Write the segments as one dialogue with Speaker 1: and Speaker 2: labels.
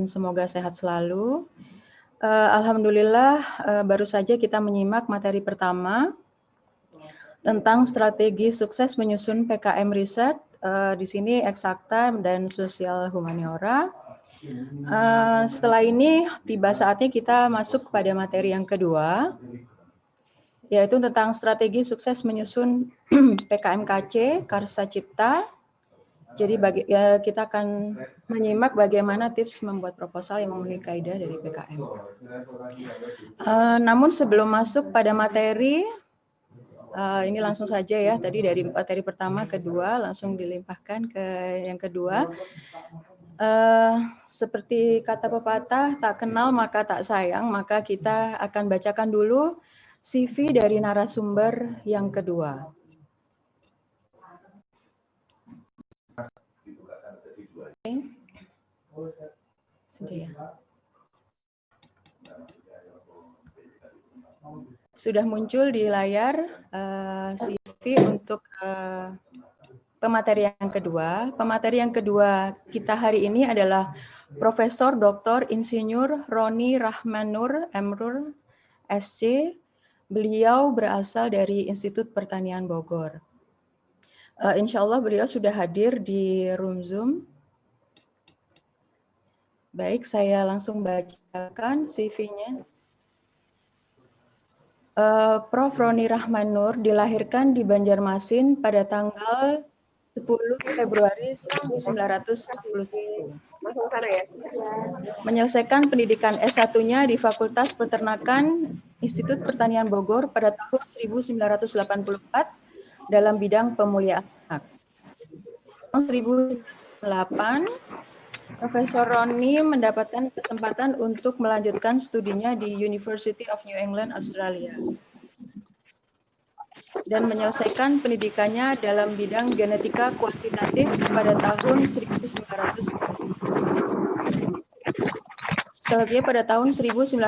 Speaker 1: semoga sehat selalu. Alhamdulillah, baru saja kita menyimak materi pertama tentang strategi sukses menyusun PKM Riset, di sini eksakta dan sosial humaniora. Setelah ini tiba saatnya kita masuk kepada materi yang kedua, yaitu tentang strategi sukses menyusun PKMKC Karsa Cipta. Jadi kita akan menyimak bagaimana tips membuat proposal yang memenuhi kaidah dari PKM. Namun sebelum masuk pada materi, ini langsung saja ya, tadi dari materi pertama, kedua, langsung dilimpahkan ke yang kedua. Seperti kata pepatah, tak kenal maka tak sayang, maka kita akan bacakan dulu CV dari narasumber yang kedua. Sudah muncul di layar CV untuk pemateri yang kedua. Pemateri yang kedua kita hari ini adalah Profesor Dr. Insinyur Roni Rahmanur Emrur, SC. Beliau berasal dari Institut Pertanian Bogor. Insya Allah beliau sudah hadir di room Zoom. Baik, saya langsung bacakan CV-nya. Prof. Roni Rahmanur dilahirkan di Banjarmasin pada tanggal 10 Februari 1961. Menyelesaikan pendidikan S1-nya di Fakultas Peternakan Institut Pertanian Bogor pada tahun 1984 dalam bidang pemuliaan anak. Tahun 2008, Profesor Roni mendapatkan kesempatan untuk melanjutkan studinya di University of New England, Australia, dan menyelesaikan pendidikannya dalam bidang genetika kuantitatif pada tahun 1990. Selanjutnya pada tahun 1996,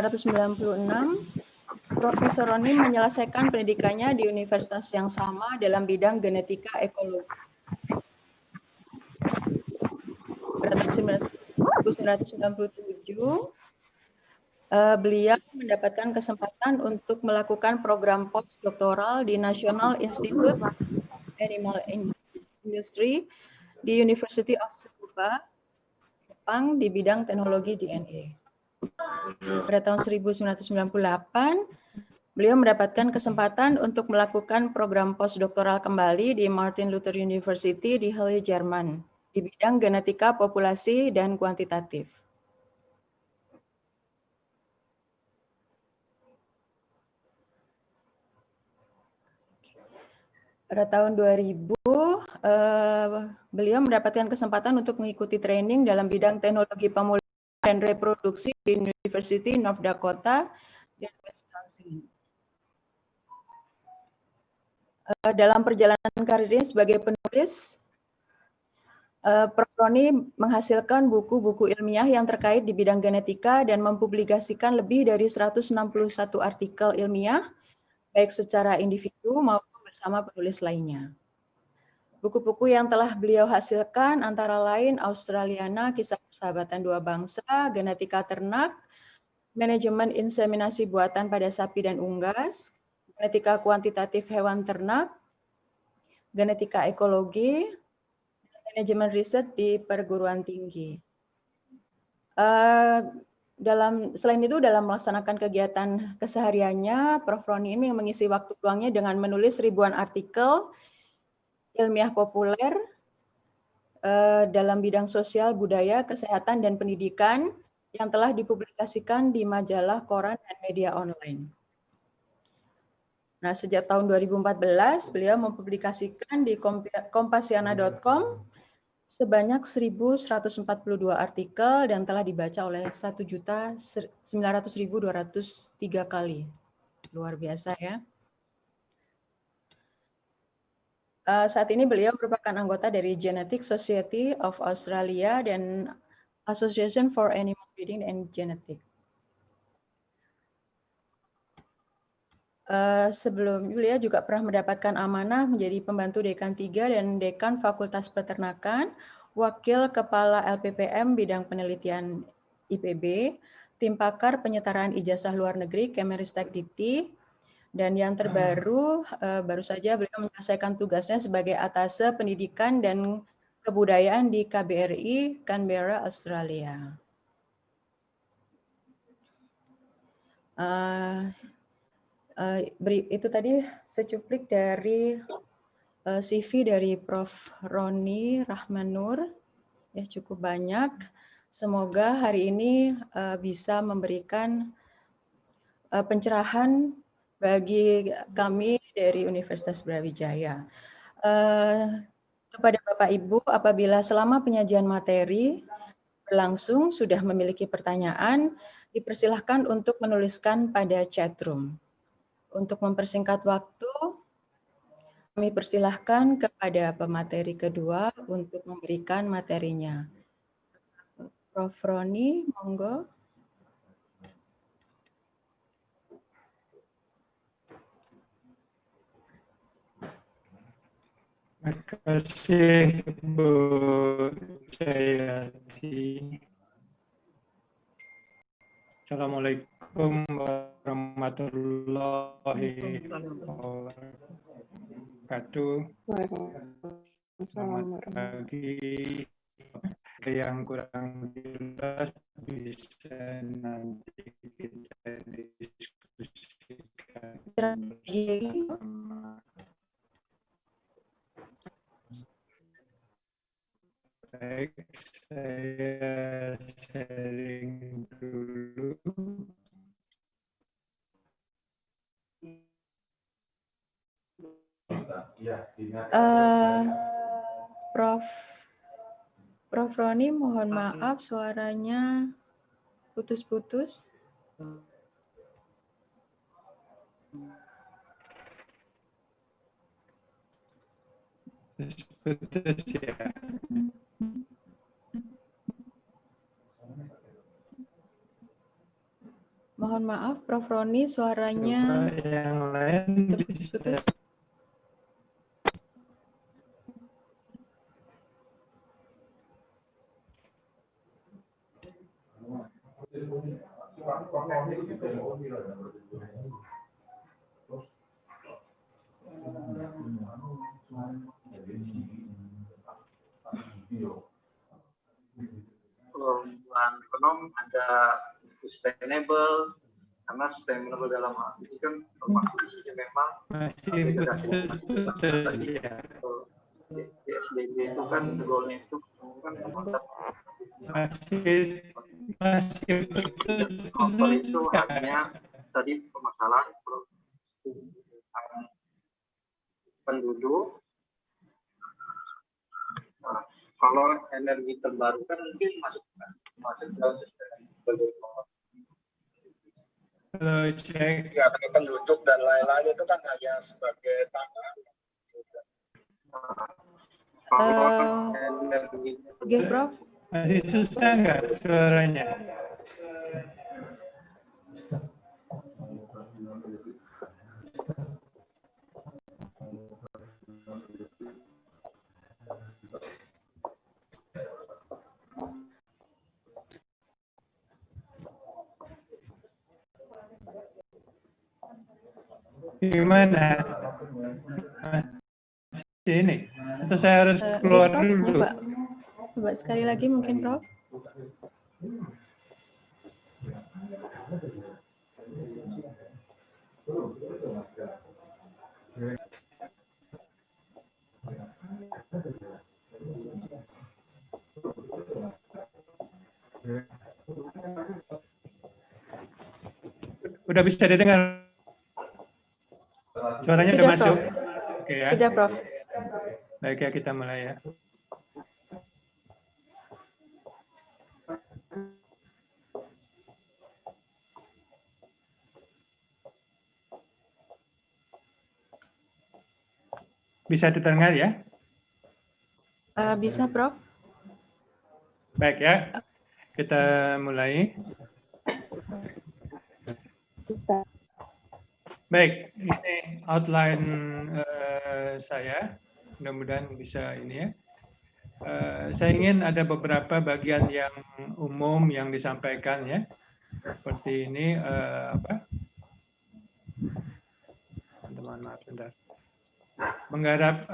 Speaker 1: Profesor Roni menyelesaikan pendidikannya di universitas yang sama dalam bidang genetika ekologi. Pada tahun 1997, beliau mendapatkan kesempatan untuk melakukan program postdoktoral di National Institute of Animal Industry di University of Tsukuba, Jepang, di bidang teknologi DNA. Pada tahun 1998, beliau mendapatkan kesempatan untuk melakukan program postdoktoral kembali di Martin Luther University di Halle, Jerman, di bidang genetika populasi dan kuantitatif. Pada tahun 2000, beliau mendapatkan kesempatan untuk mengikuti training dalam bidang teknologi pemulihan dan reproduksi di University North Dakota dan Wisconsin. Dalam perjalanan karirnya sebagai penulis, Prof. Roni menghasilkan buku-buku ilmiah yang terkait di bidang genetika dan mempublikasikan lebih dari 161 artikel ilmiah, baik secara individu maupun bersama penulis lainnya. Buku-buku yang telah beliau hasilkan antara lain Australiana, Kisah Persahabatan Dua Bangsa, Genetika Ternak, Manajemen Inseminasi Buatan pada Sapi dan Unggas, Genetika Kuantitatif Hewan Ternak, Genetika Ekologi, Manajemen Riset di Perguruan Tinggi. Selain itu, dalam melaksanakan kegiatan kesehariannya, Prof. Roni ini mengisi waktu luangnya dengan menulis ribuan artikel ilmiah populer dalam bidang sosial, budaya, kesehatan, dan pendidikan yang telah dipublikasikan di majalah, koran, dan media online. Nah, sejak tahun 2014, beliau mempublikasikan di kompasiana.com sebanyak 1.142 artikel dan telah dibaca oleh 1.900.203 kali. Luar biasa ya. Saat ini beliau merupakan anggota dari Genetic Society of Australia dan Association for Animal Breeding and Genetics. Sebelum beliau juga pernah mendapatkan amanah menjadi pembantu dekan 3 dan dekan Fakultas Peternakan, wakil kepala LPPM bidang penelitian IPB, tim pakar penyetaraan ijazah luar negeri Kemenristek Dikti, dan yang terbaru baru saja beliau menyelesaikan tugasnya sebagai atase pendidikan dan kebudayaan di KBRI Canberra, Australia. Itu tadi secuplik dari CV dari Prof. Roni Rahmanur, ya cukup banyak. Semoga hari ini bisa memberikan pencerahan bagi kami dari Universitas Brawijaya. Kepada Bapak Ibu, apabila selama penyajian materi berlangsung sudah memiliki pertanyaan, dipersilahkan untuk menuliskan pada chat room. Untuk mempersingkat waktu, kami persilahkan kepada pemateri kedua untuk memberikan materinya. Prof. Roni, monggo.
Speaker 2: Terima kasih Bu Jayati. Assalamualaikum warahmatullahi wabarakatuh. Selamat pagi. Yang kurang jelas bisa nanti kita diskusikan bersama. Baik, saya sharing dulu.
Speaker 1: Prof. Roni, mohon maaf suaranya putus-putus.
Speaker 2: Putus ya.
Speaker 1: Mohon maaf, Prof. Roni, suaranya
Speaker 2: Coba yang lain
Speaker 1: putus-putus.
Speaker 3: Perubahan ekonom ada sustainable, karena sustainable dalam hal ini kan termasuk isinya memang
Speaker 2: masih ya.
Speaker 3: PSBB itu kan goalnya itu kan
Speaker 2: masih
Speaker 3: itu hanya tadi permasalahan penduduk. Nah, kalau energi terbarukan mungkin masuk dalam sustainable.
Speaker 2: Kalau cek
Speaker 4: ya bagi penduduk dan lain-lain itu kan hanya sebagai tambahan.
Speaker 1: Oke, Prof.
Speaker 2: Masih susah nggak suaranya? Gimana? Ini atau saya harus keluar
Speaker 1: Prof,
Speaker 2: dulu?
Speaker 1: Coba sekali lagi mungkin, Prof.
Speaker 2: Udah bisa didengar? Suaranya sudah masuk? Oke, ya.
Speaker 1: Sudah, Prof.
Speaker 2: Baik ya, kita mulai ya. Bisa didengar ya?
Speaker 1: Bisa, Prof.
Speaker 2: Baik ya, kita mulai.
Speaker 1: Bisa.
Speaker 2: Baik, ini outline saya. Mudah-mudahan bisa ini ya. Saya ingin ada beberapa bagian yang umum yang disampaikan ya, seperti ini teman-teman, maaf sebentar. Menggarap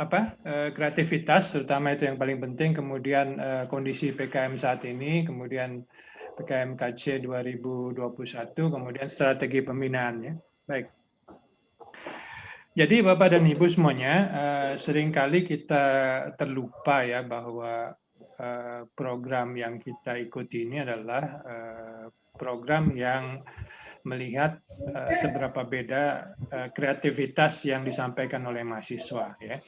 Speaker 2: kreativitas, terutama itu yang paling penting, kemudian kondisi PKM saat ini, kemudian PKM KC 2021, kemudian strategi pembinaan ya. Baik. Jadi Bapak dan Ibu semuanya, seringkali kita terlupa ya bahwa program yang kita ikuti ini adalah program yang melihat seberapa beda kreativitas yang disampaikan oleh mahasiswa ya.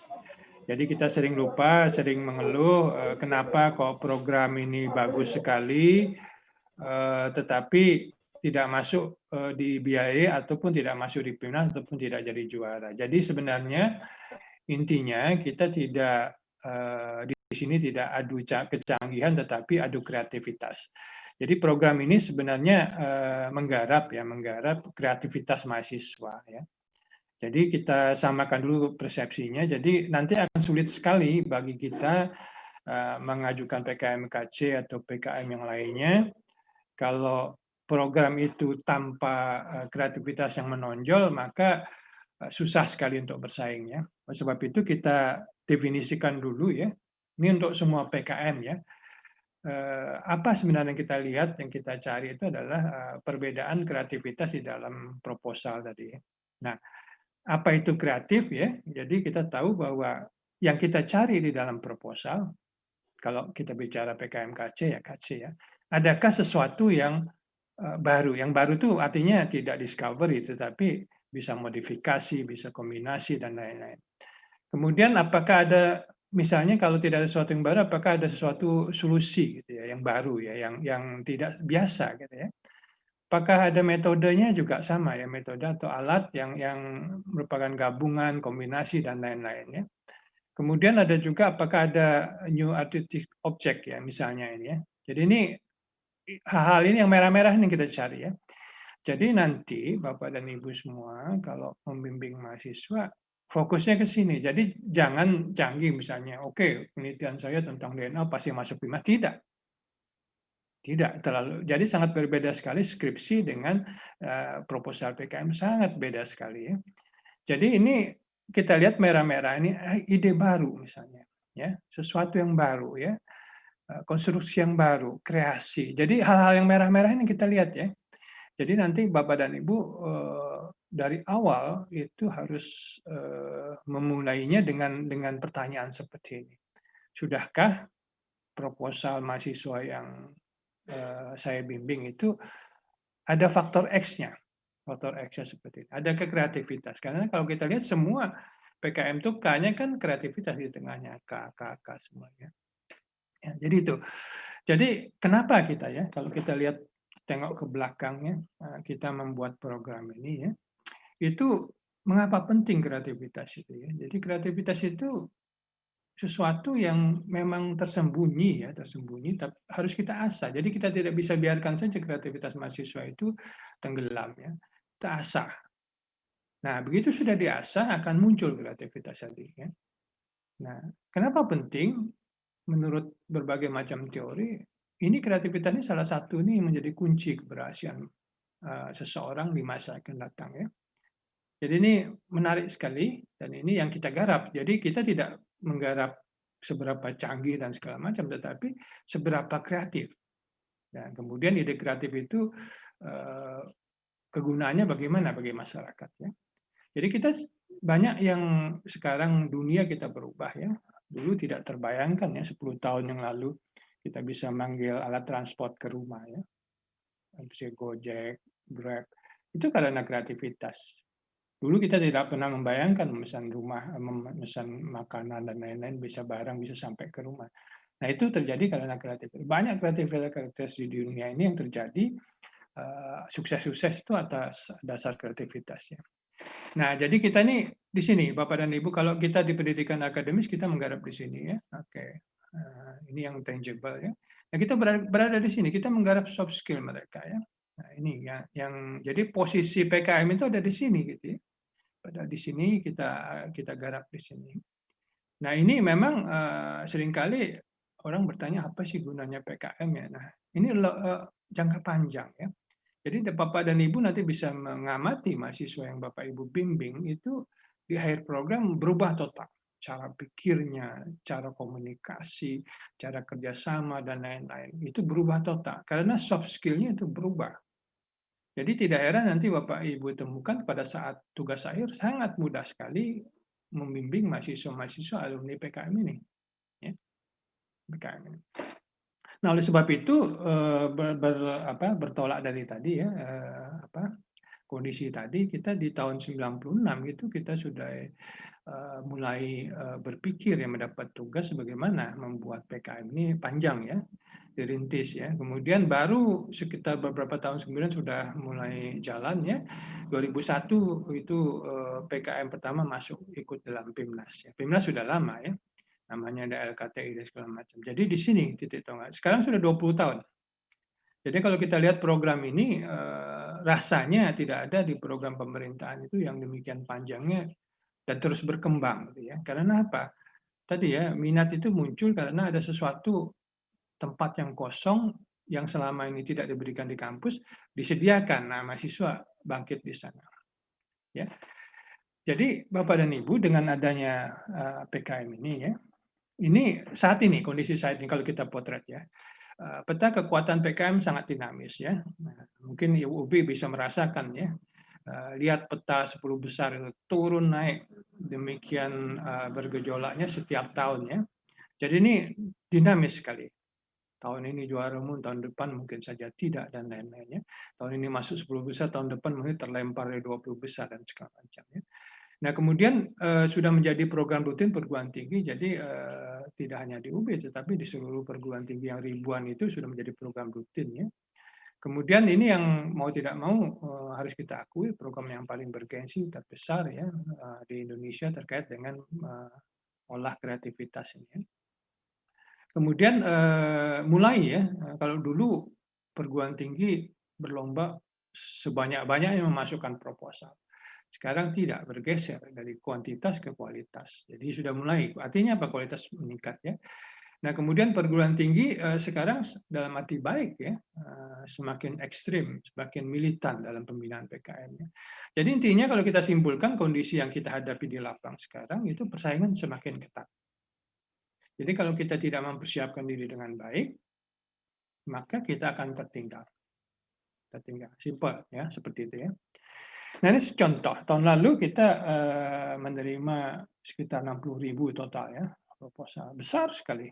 Speaker 2: Jadi kita sering lupa, sering mengeluh kenapa kok program ini bagus sekali, tetapi tidak masuk dibiayai ataupun tidak masuk di pimpinan ataupun tidak jadi juara. Jadi sebenarnya intinya kita tidak di sini tidak adu kecanggihan tetapi adu kreativitas. Jadi program ini sebenarnya menggarap kreativitas mahasiswa ya. Jadi kita samakan dulu persepsinya. Jadi nanti akan sulit sekali bagi kita mengajukan PKM KC atau PKM yang lainnya kalau program itu tanpa kreativitas yang menonjol, maka susah sekali untuk bersaing ya. Oleh sebab itu kita definisikan dulu ya. Ini untuk semua PKM ya. Apa sebenarnya yang kita lihat, yang kita cari itu adalah perbedaan kreativitas di dalam proposal tadi. Nah, apa itu kreatif ya? Jadi kita tahu bahwa yang kita cari di dalam proposal, kalau kita bicara PKM KC ya KC ya, adakah sesuatu yang baru? Yang baru itu artinya tidak discovery, tetapi bisa modifikasi, bisa kombinasi, dan lain-lain. Kemudian apakah ada, misalnya kalau tidak ada sesuatu yang baru, apakah ada sesuatu solusi gitu ya, yang baru ya, yang tidak biasa gitu ya. Apakah ada metodenya juga sama ya, metode atau alat yang merupakan gabungan, kombinasi, dan lain-lain ya. Kemudian ada juga apakah ada new artistic object ya, misalnya ini ya. Jadi ini hal-hal ini yang merah-merah ini kita cari ya. Jadi nanti Bapak dan Ibu semua kalau membimbing mahasiswa fokusnya ke sini. Jadi jangan canggih misalnya, oke, penelitian saya tentang DNA pasti masuk PIMA. Tidak terlalu. Jadi sangat berbeda sekali skripsi dengan proposal PKM, sangat beda sekali ya. Jadi ini kita lihat merah-merah ini ide baru misalnya ya, sesuatu yang baru ya. Konstruksi yang baru, kreasi. Jadi hal-hal yang merah-merah ini kita lihat ya. Jadi nanti Bapak dan Ibu dari awal itu harus memulainya dengan pertanyaan seperti ini. Sudahkah proposal mahasiswa yang saya bimbing itu ada faktor X-nya? Faktor X-nya seperti ini. Ada kreativitas. Karena kalau kita lihat semua PKM itu K-nya kan kreativitas di tengahnya, K semuanya. Ya, jadi itu. Jadi kenapa kita ya, kalau kita lihat tengok ke belakangnya, kita membuat program ini ya, itu mengapa penting kreativitas itu ya. Jadi kreativitas itu sesuatu yang memang tersembunyi ya, tapi harus kita asah. Jadi kita tidak bisa biarkan saja kreativitas mahasiswa itu tenggelam ya. Kita asah. Nah, begitu sudah diasah akan muncul kreativitas tadi ya. Nah, kenapa penting? Menurut berbagai macam teori, ini kreativitas ini salah satu ini menjadi kunci keberhasilan seseorang di masa akan datang ya. Jadi ini menarik sekali dan ini yang kita garap. Jadi kita tidak menggarap seberapa canggih dan segala macam, tetapi seberapa kreatif. Dan kemudian ide kreatif itu kegunaannya bagaimana bagi masyarakat ya. Jadi kita banyak yang sekarang dunia kita berubah ya. Dulu tidak terbayangkan ya 10 tahun yang lalu kita bisa manggil alat transport ke rumah ya. Bisa Gojek, Grab. Itu karena kreativitas. Dulu kita tidak pernah membayangkan memesan rumah, memesan makanan dan lain-lain bisa barang bisa sampai ke rumah. Nah, itu terjadi karena kreativitas. Banyak kreativitas di dunia ini yang terjadi sukses-sukses itu atas dasar kreativitasnya. Nah, jadi kita ini di sini, Bapak dan Ibu, kalau kita di pendidikan akademis, kita menggarap di sini ya. Oke, ini yang tangible ya. Nah, kita berada di sini, kita menggarap soft skill mereka ya. Nah, ini yang jadi posisi PKM itu ada di sini gitu ya. Pada di sini kita garap di sini. Nah, ini memang seringkali orang bertanya apa sih gunanya PKM ya? Nah, ini jangka panjang ya. Jadi Bapak dan Ibu nanti bisa mengamati mahasiswa yang Bapak Ibu bimbing itu di akhir program berubah total. Cara pikirnya, cara komunikasi, cara kerjasama, dan lain-lain. Itu berubah total. Karena soft skill-nya itu berubah. Jadi tidak heran nanti Bapak Ibu temukan pada saat tugas akhir sangat mudah sekali membimbing mahasiswa-mahasiswa alumni PKM ini. Ya, PKM ini. Nah, oleh sebab itu bertolak dari tadi ya, kondisi tadi, kita di tahun 96 itu kita sudah mulai berpikir ya, mendapat tugas bagaimana membuat PKM ini panjang ya, dirintis ya. Kemudian baru sekitar beberapa tahun kemudian sudah mulai jalan ya. 2001 itu PKM pertama masuk ikut dalam PIMNAS ya. PIMNAS sudah lama ya, namanya ada LKTI dan segala macam. Jadi di sini titik tengah. Sekarang sudah 20 tahun. Jadi kalau kita lihat program ini, rasanya tidak ada di program pemerintahan itu yang demikian panjangnya dan terus berkembang gitu ya. Karena apa? Tadi ya, minat itu muncul karena ada sesuatu tempat yang kosong yang selama ini tidak diberikan di kampus, disediakan. Nah, mahasiswa bangkit di sana. Ya. Jadi Bapak dan Ibu dengan adanya PKM ini ya, ini saat ini, kondisi saat ini kalau kita potret ya, peta kekuatan PKM sangat dinamis ya. Nah, mungkin Ibu Ubi bisa merasakan ya, lihat peta 10 besar itu turun naik demikian bergejolaknya setiap tahunnya. Jadi ini dinamis sekali. Tahun ini juara umum, tahun depan mungkin saja tidak, dan lain-lainnya. Tahun ini masuk 10 besar, tahun depan mungkin terlempar dari 20 besar dan segala macam ya. Nah, kemudian sudah menjadi program rutin perguruan tinggi, jadi tidak hanya di UB, tetapi di seluruh perguruan tinggi yang ribuan itu sudah menjadi program rutin ya. Kemudian ini yang mau tidak mau harus kita akui program yang paling bergengsi terbesar ya di Indonesia terkait dengan olah kreativitas ini. Kemudian mulai ya, kalau dulu perguruan tinggi berlomba sebanyak-banyaknya memasukkan proposal. Sekarang tidak, bergeser dari kuantitas ke kualitas. Jadi sudah mulai, artinya apa? Kualitas meningkat ya. Nah, kemudian perguruan tinggi sekarang dalam arti baik ya, semakin ekstrim, semakin militan dalam pembinaan PKM. Ya. Jadi intinya kalau kita simpulkan kondisi yang kita hadapi di lapang sekarang itu persaingan semakin ketat. Jadi kalau kita tidak mempersiapkan diri dengan baik, maka kita akan tertinggal. Tertinggal, simple ya, seperti itu ya. Nah, ini contoh. Tahun lalu kita menerima sekitar 60.000 total ya, proposal. Besar sekali.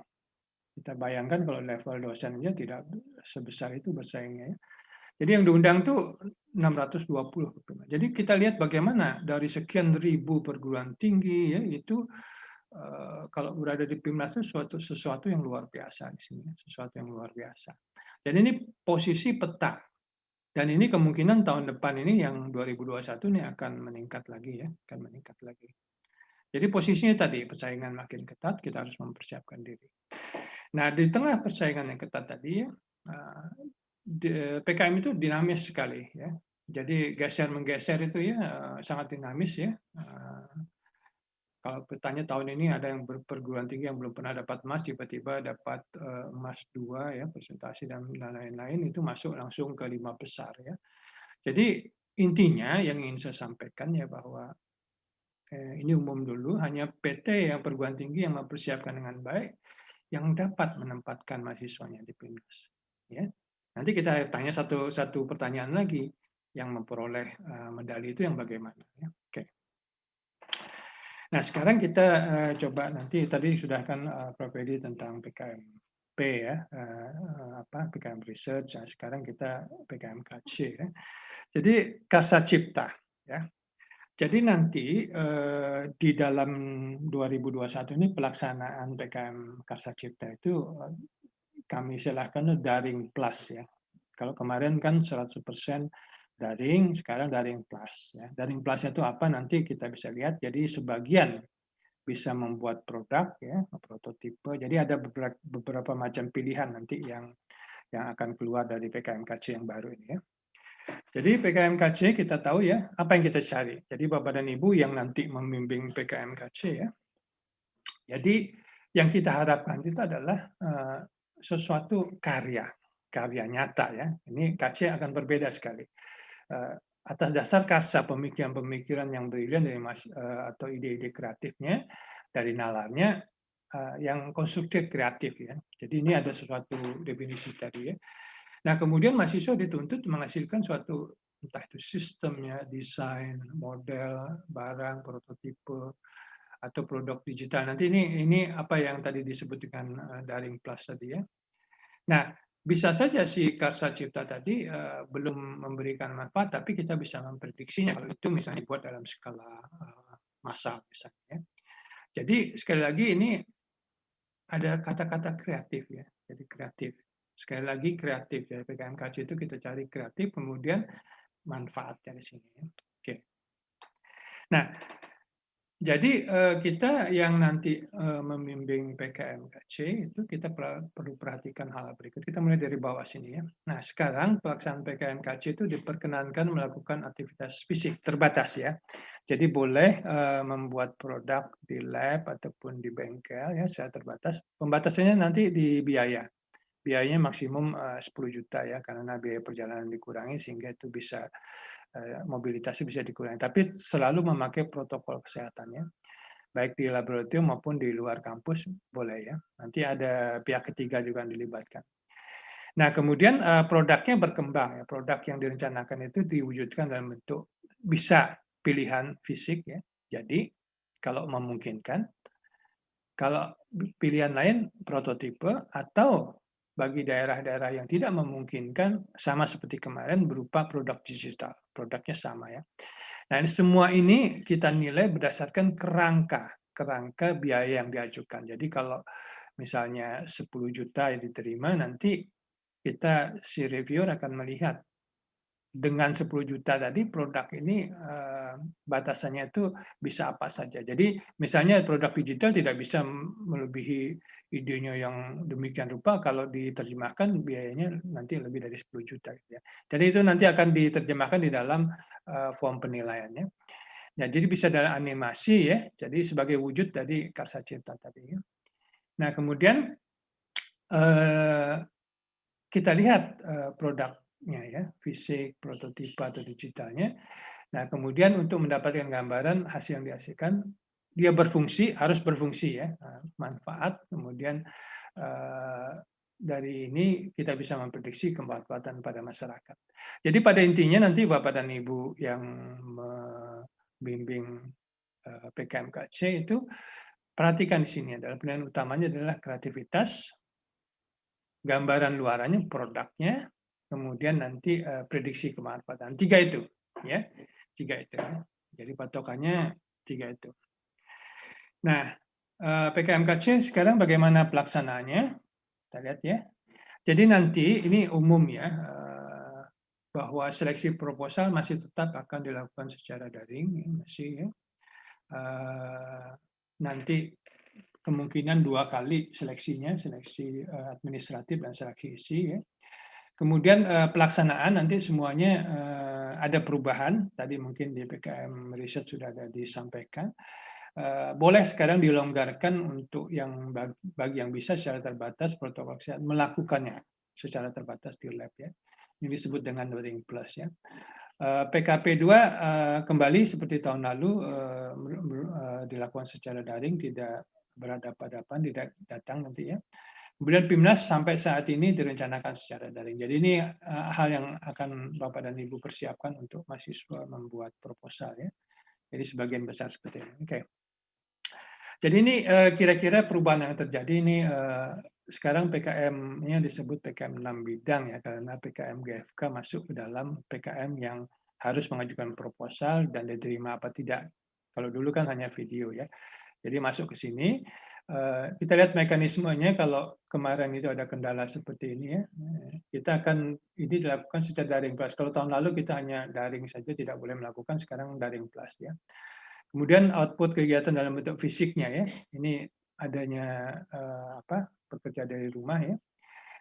Speaker 2: Kita bayangkan kalau level dosen aja tidak sebesar itu bersaingnya ya. Jadi yang diundang tuh 620. Jadi kita lihat bagaimana dari sekian ribu perguruan tinggi ya, itu kalau berada di PIMNAS itu sesuatu yang luar biasa di sini, sesuatu yang luar biasa. Dan ini posisi peta. Dan ini kemungkinan tahun depan ini yang 2021 ini akan meningkat lagi ya, akan meningkat lagi. Jadi posisinya tadi persaingan makin ketat, kita harus mempersiapkan diri. Nah, di tengah persaingan yang ketat tadi ya, PKM itu dinamis sekali ya. Jadi geser menggeser itu ya sangat dinamis ya. Kalau bertanya tahun ini ada yang perguruan tinggi yang belum pernah dapat emas, tiba-tiba dapat emas 2 ya, presentasi dan lain-lain, itu masuk langsung ke 5 besar ya. Jadi intinya yang ingin saya sampaikan ya bahwa ini umum dulu, hanya PT yang perguruan tinggi yang mempersiapkan dengan baik yang dapat menempatkan mahasiswanya di PIMNAS. Ya. Nanti kita tanya satu pertanyaan lagi, yang memperoleh medali itu yang bagaimana. Ya. Oke. Nah, sekarang kita coba nanti tadi sudah kan Prof. Edi tentang PKMP ya, PKM Research. Nah, sekarang kita PKMKC ya. Jadi Karsa Cipta ya. Jadi nanti di dalam 2021 ini pelaksanaan PKM Karsa Cipta itu kami silahkan daring plus ya. Kalau kemarin kan 100% daring, sekarang daring plus. Ya. Daring plusnya itu apa nanti kita bisa lihat. Jadi sebagian bisa membuat produk, ya, prototipe. Jadi ada beberapa macam pilihan nanti yang akan keluar dari PKMKC yang baru ini. Ya. Jadi PKMKC kita tahu ya apa yang kita cari. Jadi Bapak dan Ibu yang nanti membimbing PKMKC ya. Jadi Yang kita harapkan itu adalah sesuatu karya nyata ya. Ini KC akan berbeda sekali. Atas dasar karsa pemikiran-pemikiran yang brilian dari atau ide-ide kreatifnya, dari nalarnya yang konstruktif kreatif ya. Jadi ini ada sesuatu definisi tadi ya. Nah kemudian mahasiswa dituntut menghasilkan suatu entah itu sistemnya, desain, model, barang, prototipe, atau produk digital. Nanti ini apa yang tadi disebut dengan daring plus tadi ya. Nah, bisa saja si karsa cipta tadi belum memberikan manfaat, tapi kita bisa memprediksinya kalau itu misalnya dibuat dalam skala massal misalnya. Jadi sekali lagi ini ada kata-kata kreatif ya, jadi kreatif. Sekali lagi kreatif ya, PKMKC itu kita cari kreatif, kemudian manfaat dari sini. Ya. Oke. Nah, jadi kita yang nanti membimbing PKMKC itu kita perlu perhatikan hal berikut. Kita mulai dari bawah sini ya. Nah sekarang pelaksanaan PKMKC itu diperkenankan melakukan aktivitas fisik terbatas ya. Jadi boleh membuat produk di lab ataupun di bengkel ya secara terbatas. Pembatasannya nanti di biaya. Biayanya maksimum 10 juta ya karena biaya perjalanan dikurangi sehingga itu bisa mobilitasnya bisa dikurangi. Tapi selalu memakai protokol kesehatannya, baik di laboratorium maupun di luar kampus boleh ya. Nanti ada pihak ketiga juga yang dilibatkan. Nah kemudian produknya berkembang ya. Produk yang direncanakan itu diwujudkan dalam bentuk bisa pilihan fisik ya. Jadi kalau memungkinkan, kalau pilihan lain prototipe atau bagi daerah-daerah yang tidak memungkinkan sama seperti kemarin berupa produk digital. Produknya sama ya. Nah, semua ini kita nilai berdasarkan kerangka biaya yang diajukan. Jadi kalau misalnya 10 juta yang diterima, nanti kita si reviewer akan melihat dengan 10 juta tadi produk ini batasannya itu bisa apa saja. Jadi misalnya produk digital tidak bisa melebihi idenya yang demikian rupa, kalau diterjemahkan biayanya nanti lebih dari 10 juta. Gitu ya. Jadi itu nanti akan diterjemahkan di dalam form penilaiannya. Nah, jadi bisa dalam animasi ya, jadi sebagai wujud dari karsa cipta tadi. Ya. Nah kemudian kita lihat produknya ya, fisik, prototipe atau digitalnya. Nah, kemudian untuk mendapatkan gambaran hasil yang dihasilkan, dia berfungsi, harus berfungsi ya, manfaat. Kemudian dari ini kita bisa memprediksi kemanfaatan pada masyarakat. Jadi pada intinya nanti Bapak dan Ibu yang membimbing PKMKC itu perhatikan di sini adalah penilaian utamanya adalah kreativitas, gambaran luarannya, produknya, kemudian nanti prediksi kemanfaatan. 3 itu, ya, 3 itu. Jadi patokannya 3 itu. Nah, PKMKC sekarang bagaimana pelaksanaannya? Kita lihat ya. Jadi nanti ini umum ya, bahwa seleksi proposal masih tetap akan dilakukan secara daring, masih ya. Nanti kemungkinan 2 kali seleksinya, seleksi administratif dan seleksi isi ya. Kemudian pelaksanaan nanti semuanya ada perubahan, tadi mungkin di PKM Riset sudah ada disampaikan. Boleh sekarang dilonggarkan untuk yang bagi yang bisa secara terbatas protokol kesehatan melakukannya secara terbatas di lab ya. Ini disebut dengan daring plus ya. PKP 2 kembali seperti tahun lalu dilakukan secara daring, tidak berhadapan-hadapan, tidak datang nanti ya. Kemudian PIMNAS sampai saat ini direncanakan secara daring. Jadi ini hal yang akan Bapak dan Ibu persiapkan untuk mahasiswa membuat proposal ya. Jadi sebagian besar seperti ini. Oke. Jadi ini kira-kira perubahan yang terjadi ini sekarang PKM-nya disebut PKM 6 bidang ya, karena PKM GFK masuk ke dalam PKM yang harus mengajukan proposal dan diterima apa tidak. Kalau dulu kan hanya video ya. Jadi masuk ke sini, kita lihat mekanismenya. Kalau kemarin itu ada kendala seperti ini ya, kita akan ini dilakukan secara daring plus. Kalau tahun lalu kita hanya daring saja, tidak boleh melakukan, sekarang daring plus ya. Kemudian output kegiatan dalam bentuk fisiknya ya, ini adanya bekerja dari rumah ya.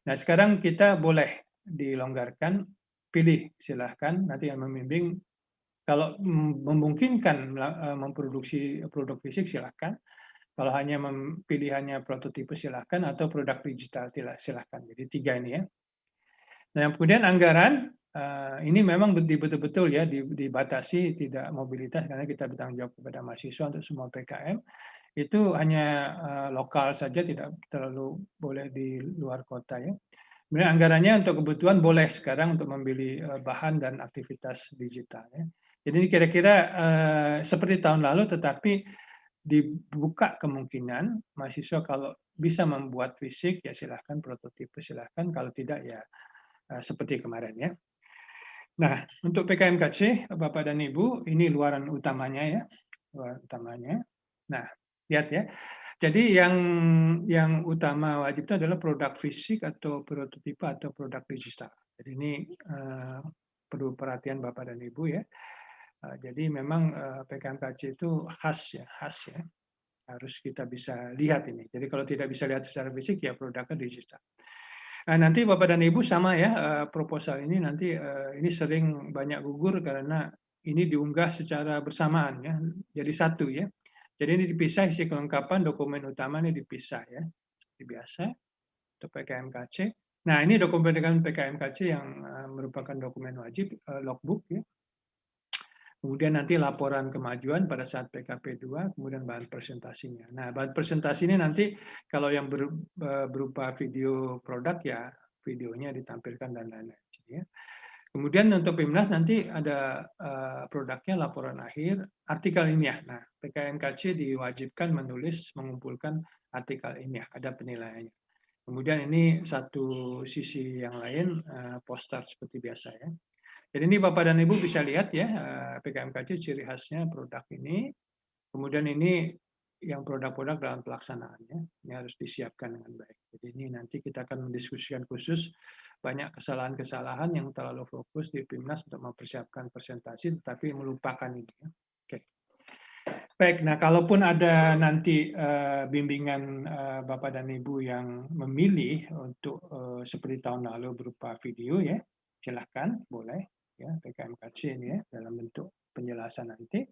Speaker 2: Nah sekarang kita boleh dilonggarkan, pilih silahkan nanti yang membimbing. Kalau memungkinkan memproduksi produk fisik silahkan. Kalau hanya pilihannya prototipe silahkan, atau produk digital silahkan. Jadi 3 ini ya. Nah, kemudian anggaran, ini memang betul-betul ya dibatasi tidak mobilitas karena kita bertanggung jawab kepada mahasiswa untuk semua PKM. Itu hanya lokal saja, tidak terlalu boleh di luar kota ya. Kemudian anggarannya untuk kebutuhan boleh sekarang untuk membeli bahan dan aktivitas digital ya. Jadi ini kira-kira seperti tahun lalu, tetapi dibuka kemungkinan mahasiswa kalau bisa membuat fisik ya silahkan, prototipe silahkan, kalau tidak ya seperti kemarin ya. Nah, untuk PKMKC, Bapak dan Ibu, ini luaran utamanya ya, luaran utamanya. Nah, lihat ya. Jadi yang utama wajib itu adalah produk fisik atau prototipe atau produk digital. Jadi ini perlu perhatian Bapak dan Ibu ya. Jadi memang PKMKC itu khas ya, harus kita bisa lihat ini. Jadi kalau tidak bisa lihat secara fisik ya produknya digital. Nah, nanti Bapak dan Ibu sama ya, proposal ini nanti ini sering banyak gugur karena ini diunggah secara bersamaan ya, jadi satu ya. Jadi ini dipisah, isi kelengkapan dokumen utama ini dipisah ya, seperti biasa untuk PKMKC. Nah, ini dokumen PKMKC yang merupakan dokumen wajib, logbook ya. Kemudian nanti laporan kemajuan pada saat PKP 2, kemudian bahan presentasinya. Nah, bahan presentasi ini nanti kalau yang berupa video produk ya videonya ditampilkan dan lain-lain. Ya. Kemudian untuk PIMNAS nanti ada produknya laporan akhir, artikel ilmiah. Nah, PKMKC diwajibkan menulis, mengumpulkan artikel ilmiah, ada penilaiannya. Kemudian ini satu sisi yang lain, poster seperti biasa ya. Jadi ini Bapak dan Ibu bisa lihat ya, PKMKC ciri khasnya produk ini. Kemudian ini yang produk-produk dalam pelaksanaannya, ini harus disiapkan dengan baik. Jadi ini nanti kita akan mendiskusikan khusus banyak kesalahan-kesalahan yang terlalu fokus di PIMNAS untuk mempersiapkan presentasi, tetapi melupakan ini. Oke. Baik, nah kalaupun ada nanti bimbingan Bapak dan Ibu yang memilih untuk seperti tahun lalu berupa video ya, silahkan, boleh. Ya, PKMKC ini ya, dalam bentuk penjelasan nanti.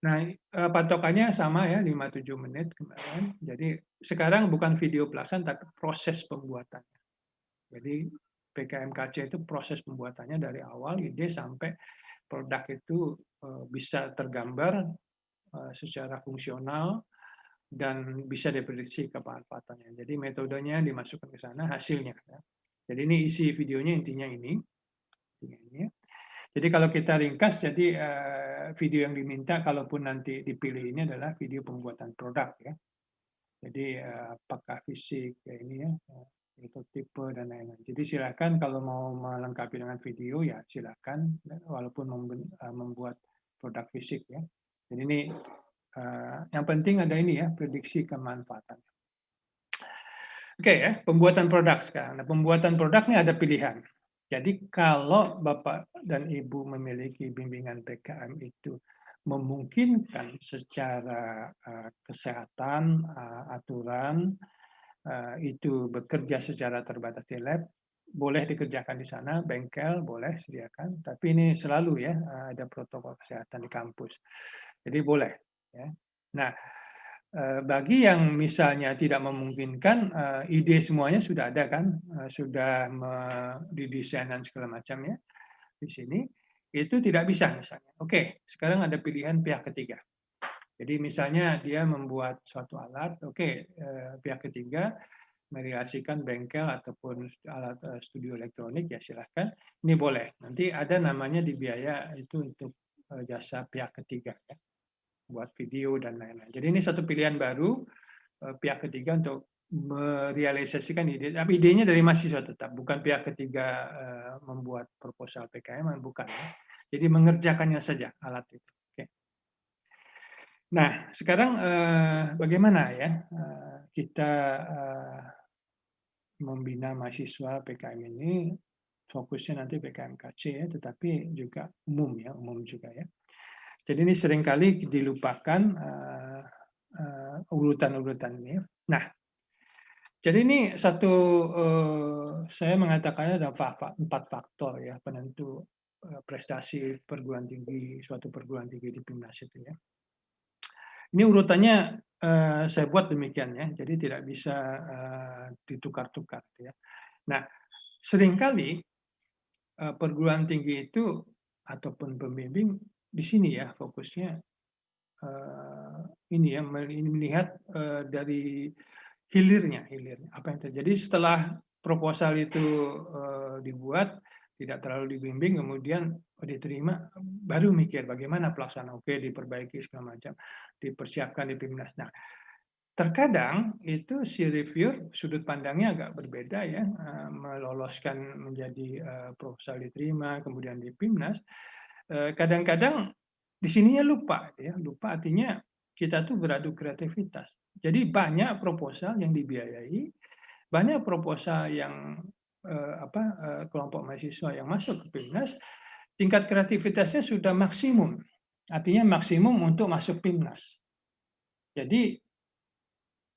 Speaker 2: Nah, patokannya sama ya, 5-7 menit kemarin. Jadi sekarang bukan video pelaksanaan, tapi proses pembuatannya. Jadi PKMKC itu proses pembuatannya dari awal ide sampai produk itu bisa tergambar secara fungsional dan bisa diprediksi kemanfaatannya. Jadi metodenya dimasukkan ke sana, hasilnya. Ya. Jadi ini isi videonya intinya ini. Ya. Jadi kalau kita ringkas, jadi video yang diminta kalaupun nanti dipilih ini adalah video pembuatan produk ya. Jadi apakah fisik ya ini ya, prototipe dan lain-lain. Jadi silakan kalau mau melengkapi dengan video ya silakan, walaupun membuat produk fisik ya. Jadi ini yang penting ada ini ya, prediksi kemanfaatan. Oke ya, pembuatan produk sekarang. Nah, pembuatan produknya ada pilihan. Jadi kalau Bapak dan Ibu memiliki bimbingan PKM itu memungkinkan secara kesehatan, aturan, itu bekerja secara terbatas di lab, boleh dikerjakan di sana, bengkel boleh sediakan, tapi ini selalu ya ada protokol kesehatan di kampus. Jadi boleh. Ya. Nah, bagi yang misalnya tidak memungkinkan, ide semuanya sudah ada kan, sudah didesain dan segala macam ya di sini, itu tidak bisa misalnya. Oke, sekarang ada pilihan pihak ketiga. Jadi misalnya dia membuat suatu alat, oke, pihak ketiga merealisasikan bengkel ataupun alat studio elektronik ya silahkan, ini boleh. Nanti ada namanya di biaya itu untuk jasa pihak ketiga ya, buat video dan lain-lain. Jadi ini satu pilihan baru pihak ketiga untuk merealisasikan ide. Tapi idenya dari mahasiswa tetap, bukan pihak ketiga membuat proposal PKM, bukan. Ya. Jadi mengerjakannya saja alat itu. Oke. Nah, sekarang bagaimana ya kita membina mahasiswa PKM ini? Fokusnya nanti PKMKC ya, tetapi juga umum ya, umum juga ya. Jadi ini seringkali dilupakan urutan-urutan ini. Nah, jadi ini satu, saya mengatakannya ada 4 faktor ya penentu prestasi perguruan tinggi, suatu perguruan tinggi di PIMNAS itu ya. Ini urutannya saya buat demikian ya, jadi tidak bisa ditukar-tukar ya. Nah, seringkali perguruan tinggi itu ataupun pembimbing di sini ya fokusnya ini ya melihat dari hilirnya apa yang terjadi setelah proposal itu dibuat, tidak terlalu dibimbing, kemudian diterima, baru mikir bagaimana pelaksanaan, oke diperbaiki segala macam, dipersiapkan di Pimnas. Nah, terkadang itu si reviewer sudut pandangnya agak berbeda ya, meloloskan menjadi proposal diterima, kemudian di Pimnas. Kadang-kadang di sininya lupa ya, lupa artinya kita tuh beradu kreativitas. Jadi banyak proposal yang dibiayai, banyak proposal yang kelompok mahasiswa yang masuk ke Pimnas, tingkat kreativitasnya sudah maksimum. Artinya maksimum untuk masuk Pimnas. Jadi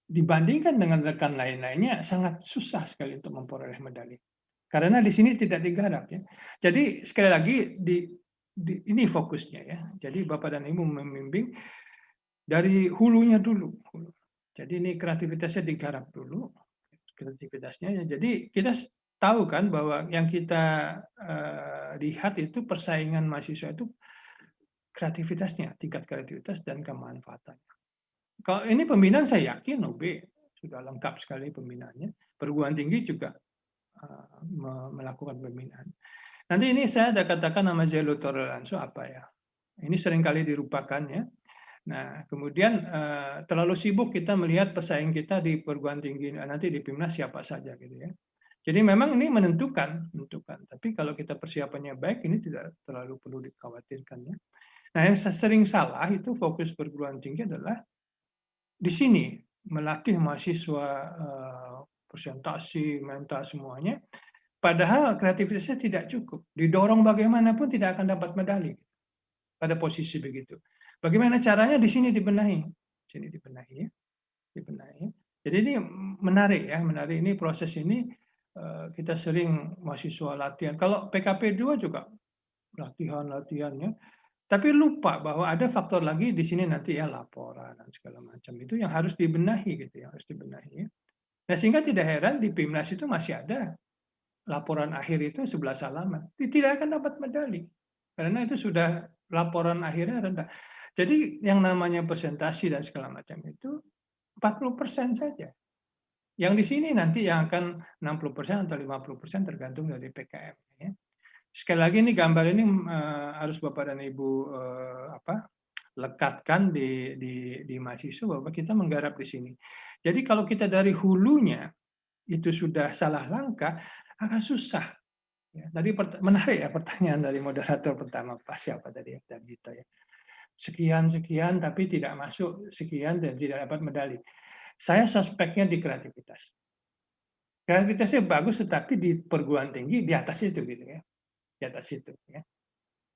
Speaker 2: dibandingkan dengan rekan lain-lainnya sangat susah sekali untuk memperoleh medali. Karena di sini tidak digarap ya. Jadi sekali lagi ini fokusnya ya. Jadi Bapak dan Ibu membimbing dari hulunya dulu. Jadi ini kreativitasnya digarap dulu, kreativitasnya. Jadi kita tahu kan bahwa yang kita lihat itu persaingan mahasiswa itu kreativitasnya, tingkat kreativitas dan kemanfaatannya. Kalau ini pembinaan saya yakin UB sudah lengkap sekali pembinaannya. Perguruan tinggi juga melakukan pembinaan. Nanti ini saya ada katakan nama zero toleransi apa ya. Ini seringkali dilupakan ya. Nah, kemudian terlalu sibuk kita melihat pesaing kita di perguruan tinggi, nanti di Pimnas siapa saja gitu ya. Jadi memang ini menentukan. Tapi kalau kita persiapannya baik, ini tidak terlalu perlu dikhawatirkan ya. Nah, yang sering salah itu fokus perguruan tinggi adalah di sini melatih mahasiswa presentasi, mental semuanya, padahal kreativitasnya tidak cukup. Didorong bagaimanapun tidak akan dapat medali pada posisi begitu. Bagaimana caranya di sini dibenahi? Sini dibenahi ya. Dibenahi. Jadi ini menarik ya, menarik ini proses ini kita sering mahasiswa latihan. Kalau PKP 2 juga latihannya. Tapi lupa bahwa ada faktor lagi di sini nanti ya laporan dan segala macam itu yang harus dibenahi gitu ya, harus dibenahi ya. Nah, sehingga tidak heran di Pimnas itu masih ada laporan akhir itu 11 halaman. Tidak akan dapat medali. Karena itu sudah laporan akhirnya rendah. Jadi yang namanya presentasi dan segala macam itu 40% saja. Yang di sini nanti yang akan 60% atau 50% tergantung dari PKM ya. Sekali lagi ini gambar ini harus Bapak dan Ibu lekatkan di mahasiswa bahwa kita menggarap di sini. Jadi kalau kita dari hulunya itu sudah salah langkah, agak susah. Ya, tadi menarik ya pertanyaan dari moderator pertama Pak siapa tadi ya, Darjito ya. Sekian tapi tidak masuk, sekian dan tidak dapat medali. Saya suspeknya di kreativitas. Kreativitasnya bagus tetapi di perguruan tinggi di atas itu gitu ya. Di atas itu ya.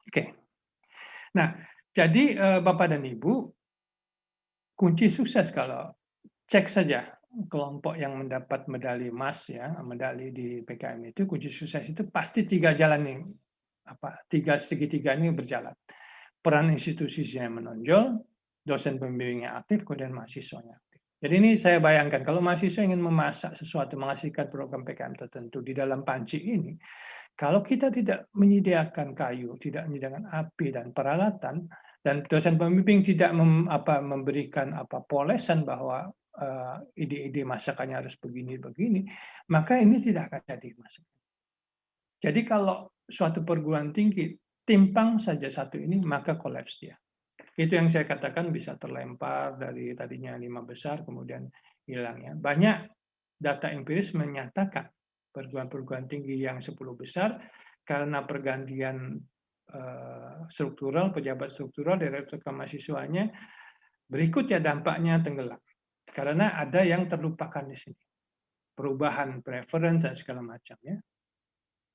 Speaker 2: Oke. Nah, jadi Bapak dan Ibu kunci sukses kalau cek saja kelompok yang mendapat medali emas ya, medali di PKM itu kunci sukses itu pasti 3 jalan nih. Segitiga ini berjalan. Peran institusinya menonjol, dosen pembimbingnya aktif, kemudian mahasiswanya aktif. Jadi ini saya bayangkan kalau mahasiswa ingin memasak sesuatu, menghasilkan program PKM tertentu di dalam panci ini, kalau kita tidak menyediakan kayu, tidak menyediakan api dan peralatan, dan dosen pembimbing tidak memberikan polesan bahwa ide-ide masakannya harus begini-begini, maka ini tidak akan jadi masakan. Jadi kalau suatu perguruan tinggi timpang saja satu ini, maka kolaps dia. Itu yang saya katakan bisa terlempar dari tadinya 5 besar kemudian hilang ya. Banyak data empiris menyatakan perguruan-perguruan tinggi yang 10 besar karena pergantian struktural, pejabat struktural, direktur kemahasiswanya, berikut ya dampaknya tenggelam. Karena ada yang terlupakan di sini. Perubahan preference dan segala macam ya.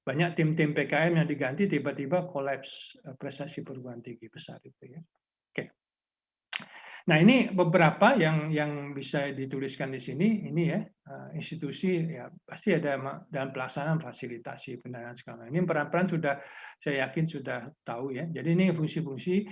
Speaker 2: Banyak tim-tim PKM yang diganti tiba-tiba kolaps prestasi perguruan tinggi besar itu ya. Oke. Nah, ini beberapa yang bisa dituliskan di sini ini ya institusi ya pasti ada dalam pelaksanaan fasilitasi pendanaan segala. Ini peran-peran sudah saya yakin sudah tahu ya. Jadi ini fungsi-fungsi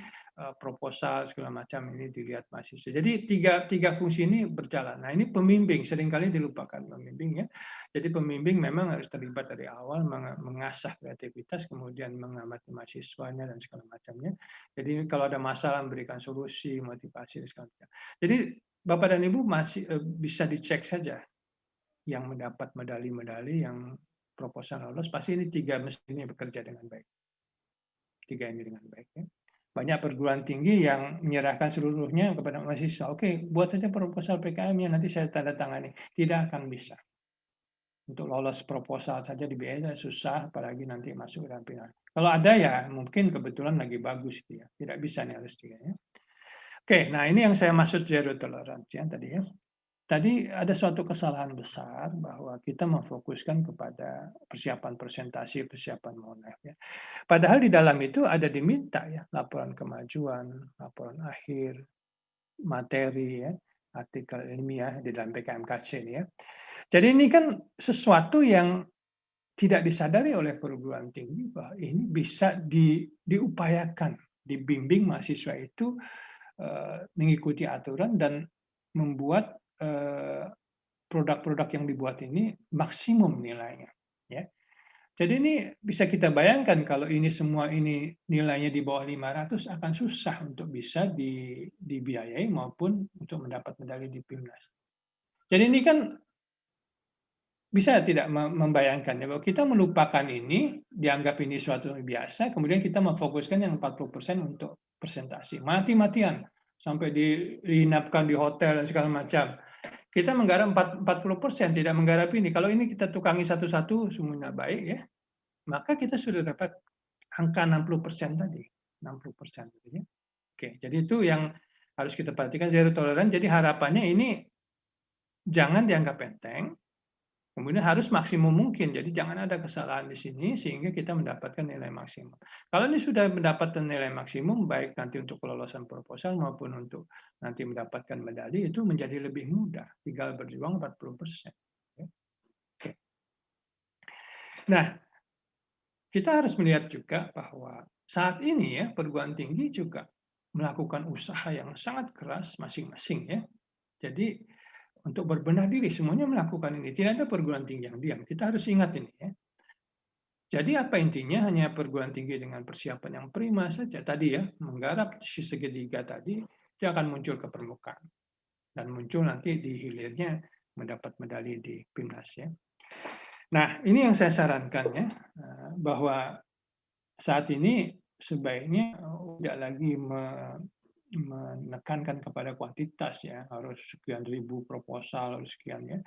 Speaker 2: proposal segala macam ini dilihat mahasiswa. Jadi tiga fungsi ini berjalan. Nah ini pembimbing seringkali dilupakan pembimbing ya. Jadi pembimbing memang harus terlibat dari awal mengasah kreativitas, kemudian mengamati mahasiswanya dan segala macamnya. Jadi kalau ada masalah memberikan solusi, motivasi dan segala macam. Jadi Bapak dan Ibu masih bisa dicek saja yang mendapat medali-medali yang proposal lolos, pasti ini tiga mesin ini bekerja dengan baik. Tiga ini dengan baik ya. Banyak perguruan tinggi yang menyerahkan seluruhnya kepada mahasiswa. Oke, buat saja proposal PKM-nya, nanti saya tanda tangani. Tidak akan bisa. Untuk lolos proposal saja dibiayai susah, apalagi nanti masuk dalam final. Kalau ada ya mungkin kebetulan lagi bagus dia. Tidak bisa nih harus tiga ya. Oke, nah ini yang saya maksud zero tolerance ya tadi ya. Tadi ada suatu kesalahan besar bahwa kita memfokuskan kepada persiapan presentasi, persiapan monef ya. Padahal di dalam itu ada diminta ya laporan kemajuan, laporan akhir, materi ya, artikel ilmiah di dalam PKMKC ini ya. Jadi ini kan sesuatu yang tidak disadari oleh perguruan tinggi bahwa ini bisa diupayakan, dibimbing mahasiswa itu mengikuti aturan dan membuat produk-produk yang dibuat ini maksimum nilainya. Ya. Jadi ini bisa kita bayangkan kalau ini semua ini nilainya di bawah 500 akan susah untuk bisa dibiayai maupun untuk mendapat medali di PIMNAS. Jadi ini kan bisa tidak membayangkan ya bahwa kita melupakan ini, dianggap ini suatu yang biasa, kemudian kita memfokuskan yang 40% untuk presentasi. Mati-matian sampai diinapkan di hotel dan segala macam. Kita menggarap 40%, tidak menggarap ini. Kalau ini kita tukangi satu-satu semuanya baik ya, maka kita sudah dapat angka 60% tadi. 60% tadi ya. Oke, jadi itu yang harus kita perhatikan zero tolerance. Jadi harapannya ini jangan dianggap enteng. Kemudian harus maksimum mungkin, jadi jangan ada kesalahan di sini sehingga kita mendapatkan nilai maksimum. Kalau ini sudah mendapatkan nilai maksimum, baik nanti untuk kelolosan proposal maupun untuk nanti mendapatkan medali, itu menjadi lebih mudah, tinggal berjuang 40%. Oke. Nah, kita harus melihat juga bahwa saat ini ya perguruan tinggi juga melakukan usaha yang sangat keras masing-masing ya. Jadi untuk berbenah diri semuanya melakukan ini. Tidak ada perguruan tinggi yang diam. Kita harus ingat ini ya. Jadi apa intinya? Hanya perguruan tinggi dengan persiapan yang prima saja. Tadi ya, menggarap segitiga tadi, dia akan muncul ke permukaan. Dan muncul nanti di hilirnya mendapat medali di PIMNAS ya. Nah, ini yang saya sarankan ya, bahwa saat ini sebaiknya tidak lagi menekankan kepada kuantitas ya, harus sekian ribu proposal, harus sekian ya.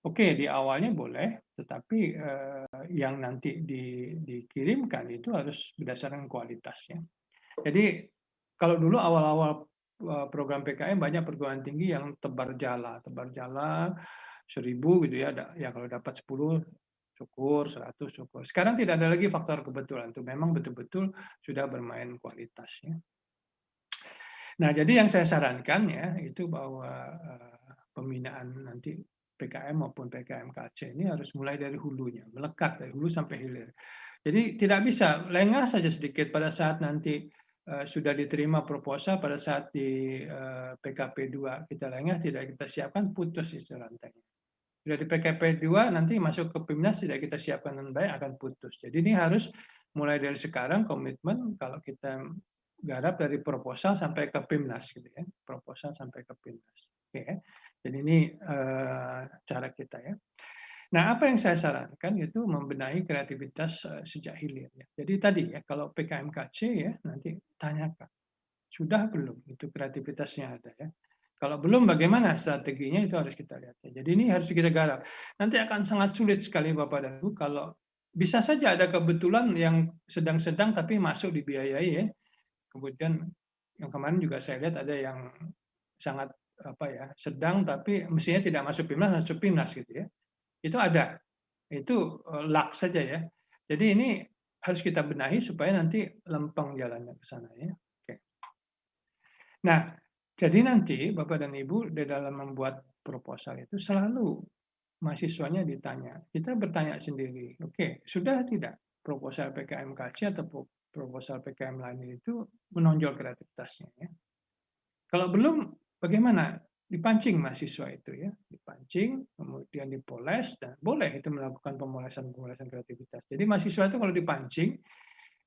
Speaker 2: Oke, di awalnya boleh, tetapi yang nanti dikirimkan itu harus berdasarkan kualitasnya. Jadi kalau dulu awal-awal program PKM banyak perguruan tinggi yang tebar jala 1000 gitu ya, ya kalau dapat 10 syukur, 100 syukur. Sekarang tidak ada lagi faktor kebetulan, itu memang betul-betul sudah bermain kualitasnya. Nah, jadi yang saya sarankan ya itu bahwa pembinaan nanti PKM maupun PKMKC ini harus mulai dari hulunya, melekat dari hulu sampai hilir. Jadi tidak bisa lengah saja sedikit pada saat nanti sudah diterima proposal, pada saat di PKP 2 kita lengah, tidak kita siapkan, putus istilah rantainya. Sudah di PKP 2 nanti masuk ke PIMNAS tidak kita siapkan dengan baik akan putus. Jadi ini harus mulai dari sekarang komitmen kalau kita garap dari proposal sampai ke PIMNAS gitu ya, proposal sampai ke PIMNAS. Oke, ya. Jadi ini cara kita ya. Nah, apa yang saya sarankan itu membenahi kreativitas sejak hilir ya. Jadi tadi ya kalau PKMKC ya nanti tanyakan sudah belum itu kreativitasnya ada ya. Kalau belum bagaimana strateginya itu harus kita lihat ya. Jadi ini harus kita garap. Nanti akan sangat sulit sekali Bapak dan Ibu kalau bisa saja ada kebetulan yang sedang-sedang tapi masuk dibiayai ya. Kemudian yang kemarin juga saya lihat ada yang sangat apa ya sedang tapi mestinya tidak masuk PIMNAS masuk PIMNAS gitu ya. Itu ada. Itu luck saja ya. Jadi ini harus kita benahi supaya nanti lempeng jalannya ke sana ya. Oke. Nah, jadi nanti Bapak dan Ibu di dalam membuat proposal itu selalu mahasiswanya ditanya, kita bertanya sendiri, oke, sudah tidak proposal PKMKC atau proposal PKM lain itu menonjol kreativitasnya ya. Kalau belum, bagaimana? Dipancing mahasiswa itu ya, dipancing, kemudian dipoles, dan boleh itu melakukan pemolesan kreativitas. Jadi mahasiswa itu kalau dipancing,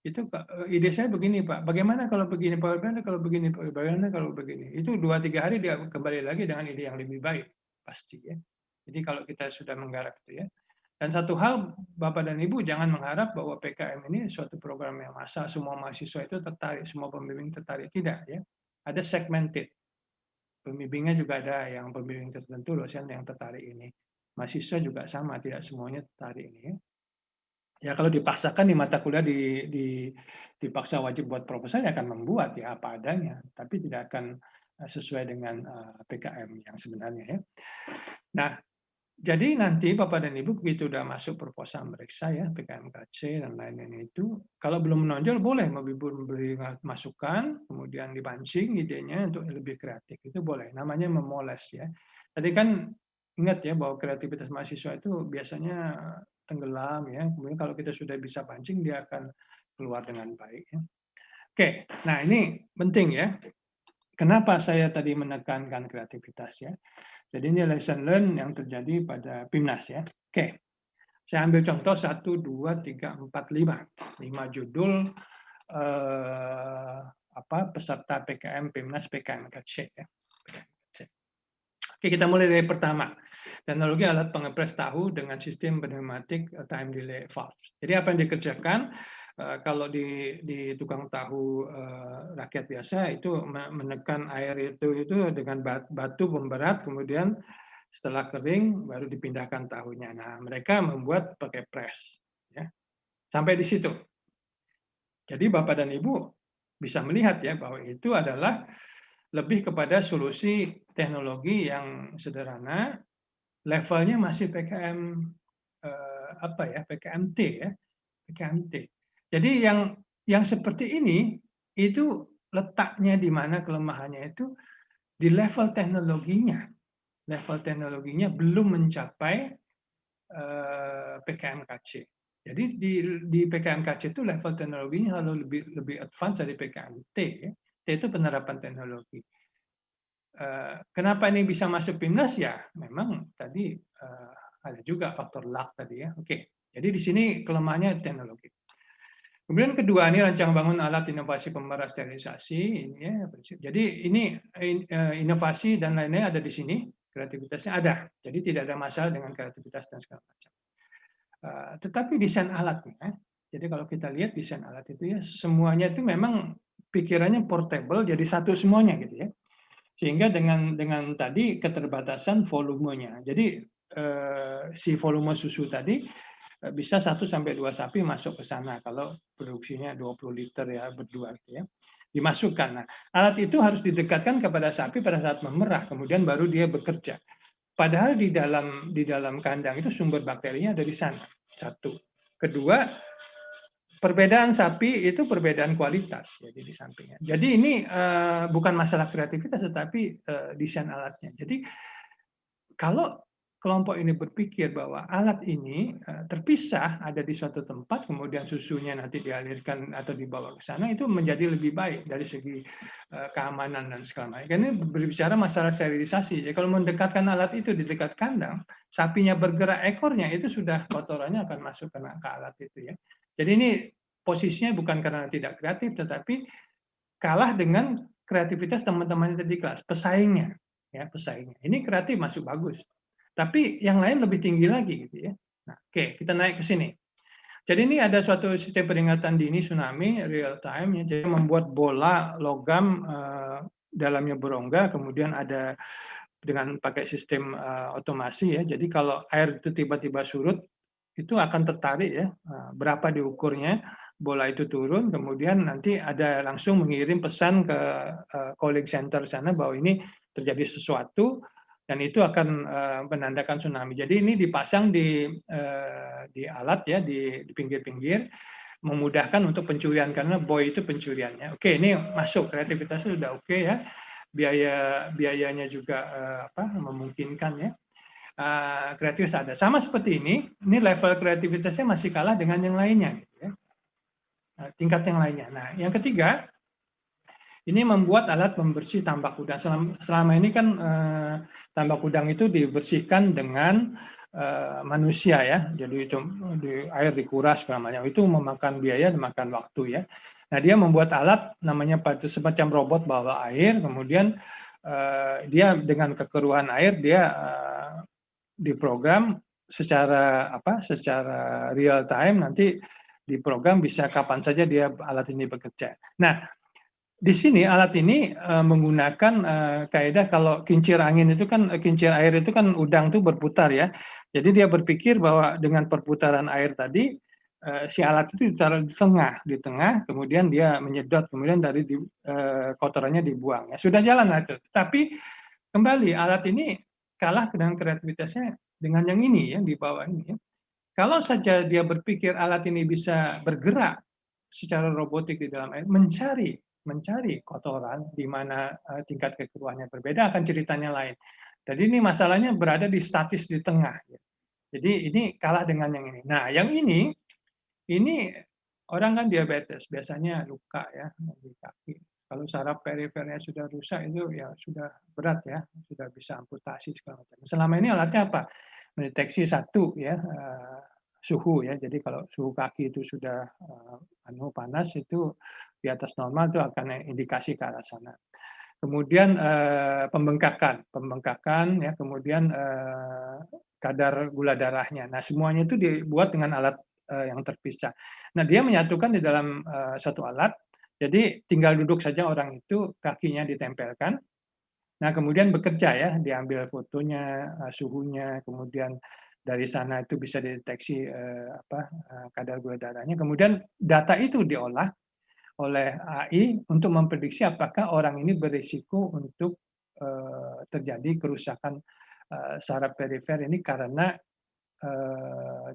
Speaker 2: itu ide saya begini Pak, bagaimana kalau begini, bagaimana kalau begini, bagaimana kalau begini. Itu 2-3 hari dia kembali lagi dengan ide yang lebih baik, pasti ya. Jadi kalau kita sudah menggarap itu ya. Dan satu hal, Bapak dan Ibu jangan mengharap bahwa PKM ini suatu program yang massal, semua mahasiswa itu tertarik, semua pembimbing tertarik. Tidak ya. Ada segmented. Pembimbingnya juga ada yang pembimbing tertentu, dosen yang tertarik ini. Mahasiswa juga sama, tidak semuanya tertarik ini ya. Ya kalau dipaksakan di mata kuliah dipaksa wajib buat proposal ya akan membuat ya apa adanya, tapi tidak akan sesuai dengan PKM yang sebenarnya ya. Nah, jadi nanti Bapak dan Ibu begitu udah masuk proposal meriksa ya PKMKC dan lain-lain itu, kalau belum menonjol boleh memberi masukan, kemudian dipancing idenya untuk lebih kreatif, itu boleh. Namanya memoles ya. Tadi kan ingat ya bahwa kreativitas mahasiswa itu biasanya tenggelam ya. Kemudian kalau kita sudah bisa pancing dia akan keluar dengan baik ya. Oke, nah ini penting ya. Kenapa saya tadi menekankan kreativitas ya? Jadi ini lesson learn yang terjadi pada PIMNAS ya. Oke, saya ambil contoh 1, 2, 3, 4, 5. 5 judul peserta PKM PIMNAS PKMKC ya. Oke, kita mulai dari pertama. Teknologi alat pengepres tahu dengan sistem pneumatic time delay valve. Jadi apa yang dikerjakan? Kalau di tukang tahu rakyat biasa itu menekan air itu dengan batu pemberat, kemudian setelah kering baru dipindahkan tahunya. Nah, mereka membuat pakai press ya. Sampai di situ. Jadi Bapak dan Ibu bisa melihat ya bahwa itu adalah lebih kepada solusi teknologi yang sederhana, levelnya masih PKM PKMT ya, PKMT. Jadi yang seperti ini itu letaknya di mana kelemahannya itu di level teknologinya. Level teknologinya belum mencapai PKMKC. Jadi di PKMKC itu level teknologinya kalau lebih advance dari PKMT ya. T itu penerapan teknologi. Kenapa ini bisa masuk PIMNAS ya? Memang tadi ada juga faktor luck tadi ya. Oke. Jadi di sini kelemahannya teknologi. Kemudian kedua ini rancang bangun alat inovasi pemeras sterilisasi ini ya. Jadi ini inovasi dan lain-lain ada di sini, kreativitasnya ada. Jadi tidak ada masalah dengan kreativitas dan segala macam. Tetapi desain alatnya, jadi kalau kita lihat desain alat itu ya semuanya itu memang pikirannya portable jadi satu semuanya gitu ya. Sehingga dengan tadi keterbatasan volumenya. Jadi si volume susu tadi bisa 1-2 sapi masuk ke sana kalau produksinya 20 liter ya berdua gitu ya. Dimasukkan. Nah, alat itu harus didekatkan kepada sapi pada saat memerah, kemudian baru dia bekerja. Padahal di dalam kandang itu sumber bakterinya ada di sana. Satu. Kedua, perbedaan sapi itu perbedaan kualitas jadi di sampingnya. Jadi ini bukan masalah kreativitas tetapi desain alatnya. Jadi kalau kelompok ini berpikir bahwa alat ini terpisah ada di suatu tempat kemudian susunya nanti dialirkan atau dibawa ke sana itu menjadi lebih baik dari segi keamanan dan segala macam. Karena berbicara masalah sterilisasi. Jadi kalau mendekatkan alat itu di dekat kandang, sapinya bergerak ekornya itu sudah kotorannya akan masuk ke alat itu ya. Jadi ini posisinya bukan karena tidak kreatif tetapi kalah dengan kreativitas teman-temannya tadi kelas, pesaingnya ya, pesaingnya. Ini kreatif masuk bagus. Tapi yang lain lebih tinggi lagi gitu ya. Nah, oke, kita naik ke sini. Jadi ini ada suatu sistem peringatan dini tsunami real time ya. Jadi membuat bola logam dalamnya berongga, kemudian ada dengan pakai sistem otomasi ya. Jadi kalau air itu tiba-tiba surut itu akan tertarik ya. Berapa diukurnya, bola itu turun, kemudian nanti ada langsung mengirim pesan ke calling center sana bahwa ini terjadi sesuatu. Dan itu akan menandakan tsunami. Jadi ini dipasang di alat ya di pinggir-pinggir, memudahkan untuk pencurian karena buoy itu pencuriannya. Oke, ini masuk kreativitasnya sudah oke ya, biayanya juga memungkinkan ya. kreativitas ada. Sama seperti ini level kreativitasnya masih kalah dengan yang lainnya, gitu ya. Tingkat yang lainnya. Nah, yang ketiga, ini membuat alat pembersih tambak udang. Selama ini kan tambak udang itu dibersihkan dengan manusia ya, jadi air dikuras segala macam. Itu memakan biaya, memakan waktu ya. Nah, dia membuat alat namanya semacam robot bawa air, kemudian dia dengan kekeruhan air dia diprogram secara real time, nanti diprogram bisa kapan saja dia alat ini bekerja. Nah, di sini alat ini menggunakan kaidah kalau kincir angin itu kan kincir air itu kan udang itu berputar ya. Jadi dia berpikir bahwa dengan perputaran air tadi si alat itu ditaruh di tengah, kemudian dia menyedot, kemudian dari kotorannya dibuang. Ya sudah jalan itu. Tapi kembali alat ini kalah dengan kreativitasnya dengan yang ini ya di bawah ini ya. Kalau saja dia berpikir alat ini bisa bergerak secara robotik di dalam air, mencari kotoran di mana tingkat kekeruhannya berbeda, akan ceritanya lain. Jadi ini masalahnya berada di statis di tengah. Jadi ini kalah dengan yang ini. Nah, yang ini orang kan diabetes, biasanya luka ya di kaki. Kalau saraf perifernya sudah rusak itu ya sudah berat ya, sudah bisa amputasi segala macam. Selama ini alatnya apa? Mendeteksi satu ya suhu ya. Jadi kalau suhu kaki itu sudah panas itu di atas normal itu akan indikasi ke arah sana. Kemudian pembengkakan ya, kemudian kadar gula darahnya. Nah, semuanya itu dibuat dengan alat yang terpisah. Nah, dia menyatukan di dalam satu alat. Jadi tinggal duduk saja orang itu, kakinya ditempelkan. Nah, kemudian bekerja ya, diambil fotonya, suhunya, kemudian dari sana itu bisa dideteksi kadar gula darahnya. Kemudian data itu diolah oleh AI untuk memprediksi apakah orang ini berisiko untuk terjadi kerusakan saraf perifer ini karena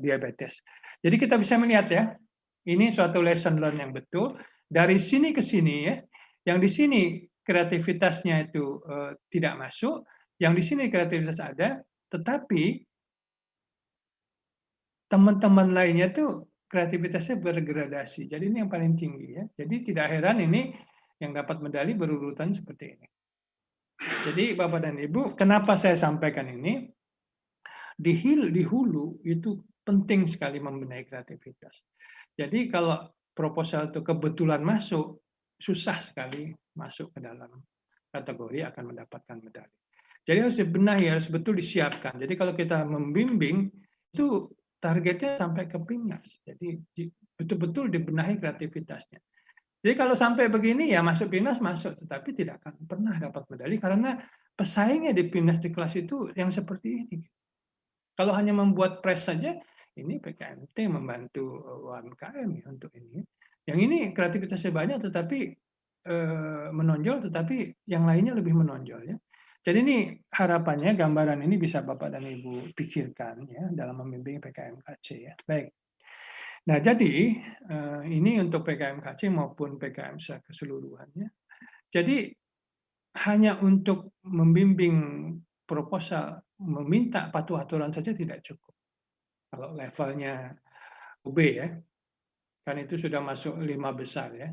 Speaker 2: diabetes. Jadi kita bisa melihat ya, ini suatu lesson learn yang betul. Dari sini ke sini ya, yang di sini kreativitasnya itu tidak masuk, yang di sini kreativitas ada, tetapi teman-teman lainnya tuh kreativitasnya bergradasi. Jadi ini yang paling tinggi ya. Jadi tidak heran ini yang dapat medali berurutan seperti ini. Jadi Bapak dan Ibu, kenapa saya sampaikan ini? Di hulu itu penting sekali membenahi kreativitas. Jadi kalau proposal itu kebetulan masuk, susah sekali masuk ke dalam kategori akan mendapatkan medali. Jadi harus dibenahi, harus betul disiapkan. Jadi kalau kita membimbing, itu targetnya sampai ke PIMNAS. Jadi betul-betul dibenahi kreativitasnya. Jadi kalau sampai begini ya masuk PIMNAS masuk, tetapi tidak akan pernah dapat medali karena pesaingnya di PIMNAS di kelas itu yang seperti ini. Kalau hanya membuat press saja, ini PKMT membantu UMKM ya untuk ini. Yang ini kreativitasnya banyak, tetapi menonjol, tetapi yang lainnya lebih menonjol ya. Jadi ini harapannya gambaran ini bisa Bapak dan Ibu pikirkan ya dalam membimbing PKMKC ya. Baik. Nah jadi ini untuk PKMKC maupun PKM keseluruhannya. Jadi hanya untuk membimbing proposal, meminta patuh aturan saja tidak cukup. Kalau levelnya UB ya, kan itu sudah masuk 5 besar ya.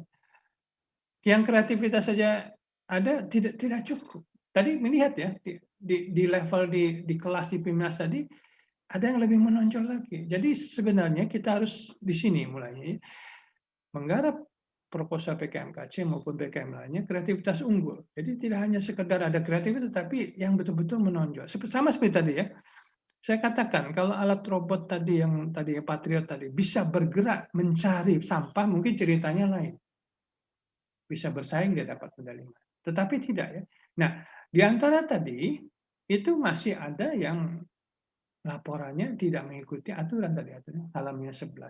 Speaker 2: Yang kreativitas saja ada tidak cukup. Tadi melihat ya di level di kelas di PIMNAS tadi ada yang lebih menonjol lagi. Jadi sebenarnya kita harus di sini mulainya menggarap proposal PKMKC maupun PKM lainnya kreativitas unggul. Jadi tidak hanya sekedar ada kreativitas, tapi yang betul-betul menonjol. Sama seperti tadi ya. Saya katakan kalau alat robot tadi yang tadi Patriot tadi bisa bergerak mencari sampah, mungkin ceritanya lain. Bisa bersaing dia dapat medali emas. Tetapi tidak ya. Nah, di antara tadi itu masih ada yang laporannya tidak mengikuti aturan tadi halaman 11.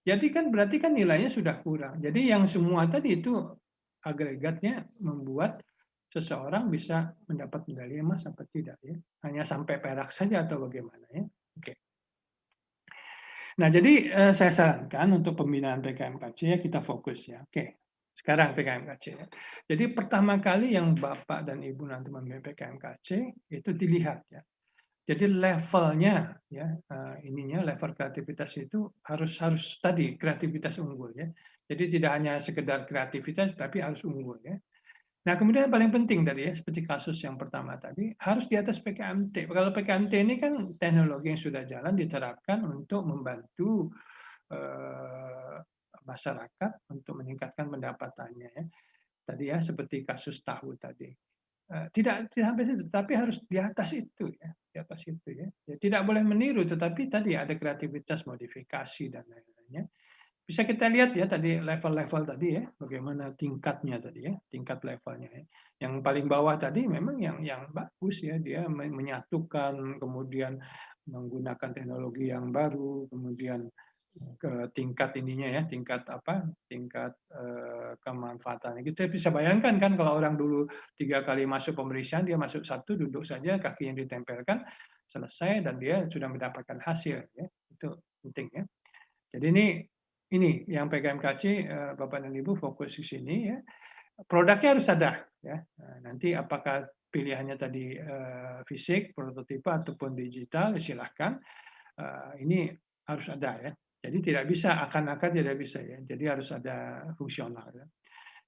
Speaker 2: Jadi kan berarti kan nilainya sudah kurang. Jadi yang semua tadi itu agregatnya membuat seseorang bisa mendapat medali emas atau tidak ya. Hanya sampai perak saja atau bagaimana ya. Oke. Nah, jadi saya sarankan untuk pembinaan PKMKC ya kita fokus ya. Oke. Sekarang PKMKC ya. Jadi pertama kali yang Bapak dan Ibu nanti membimbing PKMKC itu dilihat ya. Jadi levelnya ya ininya level kreativitas itu harus tadi kreativitas unggul ya. Jadi tidak hanya sekedar kreativitas tapi harus unggul ya. Nah, kemudian yang paling penting tadi ya, seperti kasus yang pertama tadi, harus di atas PKMT. Kalau PKMT ini kan teknologi yang sudah jalan diterapkan untuk membantu masyarakat untuk meningkatkan pendapatannya ya. Tadi ya seperti kasus tahu tadi. Tidak sampai situ, tapi harus di atas itu ya, di atas itu ya. Ya tidak boleh meniru, tetapi tadi ada kreativitas, modifikasi dan lain-lainnya. Bisa kita lihat ya tadi level-level tadi ya, bagaimana tingkatnya tadi ya, tingkat levelnya ya. Yang paling bawah tadi memang yang bagus ya, dia menyatukan, kemudian menggunakan teknologi yang baru, kemudian ke tingkat ininya ya, tingkat apa, tingkat kemanfaatannya. Kita bisa bayangkan kan kalau orang dulu 3 kali masuk pemeriksaan, dia masuk 1, duduk saja, kaki yang ditempelkan, selesai dan dia sudah mendapatkan hasil ya. Itu penting ya. Jadi ini yang PKMKC Bapak dan Ibu fokus di sini ya. Produknya harus ada ya. Nanti apakah pilihannya tadi fisik, prototipe ataupun digital silahkan. Ini harus ada ya. Jadi tidak bisa akan-akan tidak bisa ya. Jadi harus ada fungsional ya.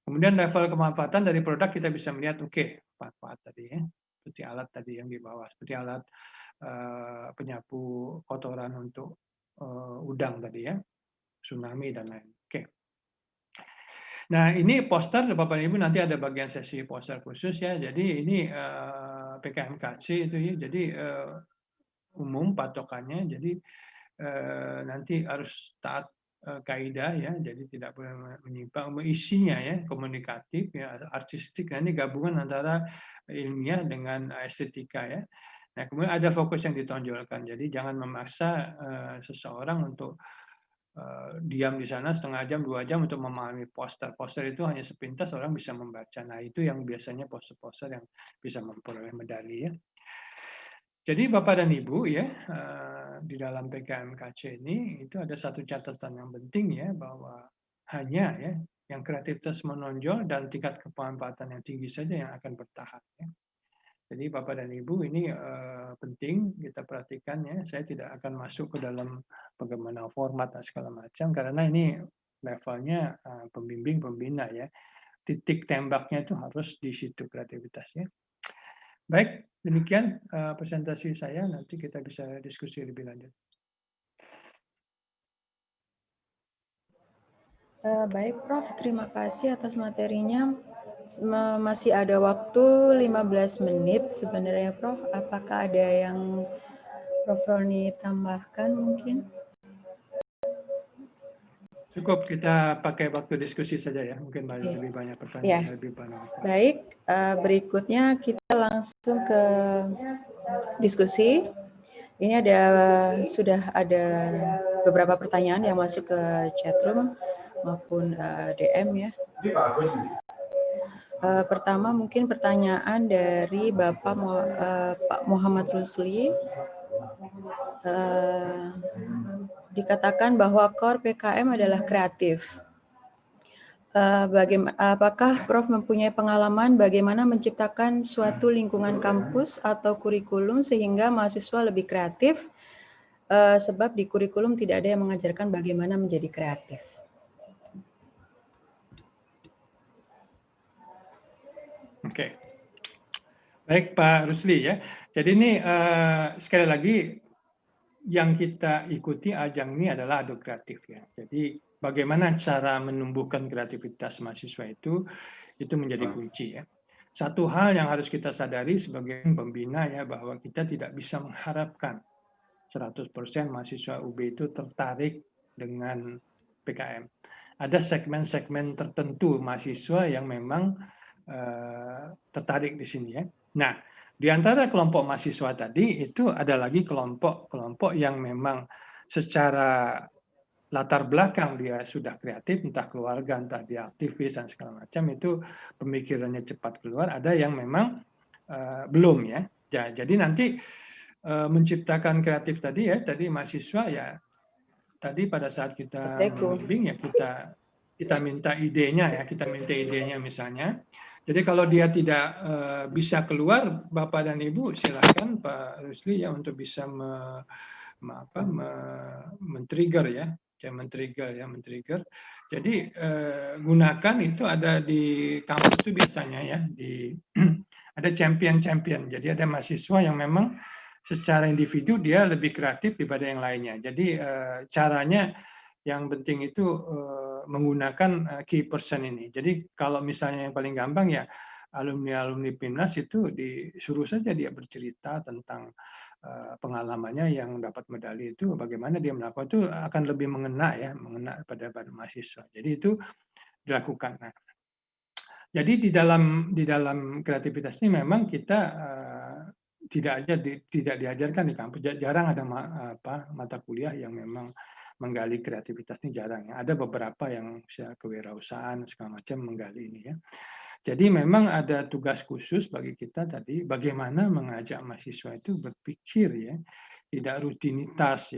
Speaker 2: Kemudian level kemanfaatan dari produk kita bisa melihat manfaat tadi ya. Seperti alat tadi yang di bawah, seperti alat penyapu kotoran untuk udang tadi ya. Tsunami dan lain. Nah, ini poster Bapak Ibu nanti ada bagian sesi poster khusus ya. Jadi ini PKMKC itu ya. Jadi umum patokannya. Jadi nanti harus taat kaidah ya. Jadi tidak boleh menyimpang. Isinya ya komunikatif ya, artistik. Nah, ini gabungan antara ilmiah dengan estetika ya. Nah, kemudian ada fokus yang ditonjolkan. Jadi jangan memaksa seseorang untuk diam di sana setengah jam, 2 jam untuk memahami poster. Poster itu hanya sepintas orang bisa membaca. Nah, itu yang biasanya poster-poster yang bisa memperoleh medali ya. Jadi Bapak dan Ibu ya, di dalam PKMKC ini itu ada satu catatan yang penting ya, bahwa hanya ya yang kreativitas menonjol dan tingkat kemanfaatan yang tinggi saja yang akan bertahan ya. Jadi Bapak dan Ibu ini penting kita perhatikan ya. Saya tidak akan masuk ke dalam bagaimana format dan segala macam karena ini levelnya pembimbing pembina ya. Titik tembaknya itu harus di situ kreativitasnya. Baik, demikian presentasi saya. Nanti kita bisa diskusi lebih lanjut.
Speaker 1: Baik, Prof. Terima kasih atas materinya. Masih ada waktu 15 menit sebenarnya, Prof. Apakah ada yang Prof. Roni tambahkan mungkin?
Speaker 2: Cukup kita pakai waktu diskusi saja ya. Mungkin lebih banyak pertanyaan, lebih banyak.
Speaker 1: Baik, berikutnya kita langsung ke diskusi. Ini sudah ada beberapa pertanyaan yang masuk ke chatroom maupun DM ya. Pertama mungkin pertanyaan dari Bapak Pak Muhammad Rusli. Dikatakan bahwa core PKM adalah kreatif. Apakah Prof mempunyai pengalaman bagaimana menciptakan suatu lingkungan kampus atau kurikulum sehingga mahasiswa lebih kreatif? Sebab di kurikulum tidak ada yang mengajarkan bagaimana menjadi kreatif.
Speaker 2: Oke. Baik Pak Rusli ya. Jadi ini sekali lagi yang kita ikuti ajang ini adalah Adu Kreatif ya. Jadi bagaimana cara menumbuhkan kreativitas mahasiswa itu menjadi kunci ya. Satu hal yang harus kita sadari sebagai pembina ya, bahwa kita tidak bisa mengharapkan 100% mahasiswa UB itu tertarik dengan PKM. Ada segmen-segmen tertentu mahasiswa yang memang tertarik di sini ya. Nah, di antara kelompok mahasiswa tadi itu ada lagi kelompok-kelompok yang memang secara latar belakang dia sudah kreatif, entah keluarga, entah dia aktivis dan segala macam, itu pemikirannya cepat keluar. Ada yang memang belum ya. Jadi nanti menciptakan kreatif tadi ya, tadi mahasiswa ya, tadi pada saat kita membimbing ya kita minta idenya ya, kita minta idenya misalnya. Jadi kalau dia tidak bisa keluar, Bapak dan Ibu silakan Pak Rusli ya untuk bisa men-trigger ya, men-trigger. Jadi gunakan itu ada di kampus itu biasanya ya, ada champion. Jadi ada mahasiswa yang memang secara individu dia lebih kreatif daripada yang lainnya. Jadi caranya yang penting itu menggunakan key person ini. Jadi kalau misalnya yang paling gampang ya alumni PIMNAS itu disuruh saja dia bercerita tentang pengalamannya yang dapat medali itu, bagaimana dia melakukan itu akan lebih mengena pada mahasiswa. Jadi itu dilakukan. Nah, jadi di dalam kreativitas ini memang kita tidak diajarkan di kampus. Jarang ada mata kuliah yang memang menggali kreativitas ini, jarang ya. Ada beberapa yang bisa kewirausahaan segala macam menggali ini ya. Jadi memang ada tugas khusus bagi kita tadi, bagaimana mengajak mahasiswa itu berpikir ya, tidak rutinitas.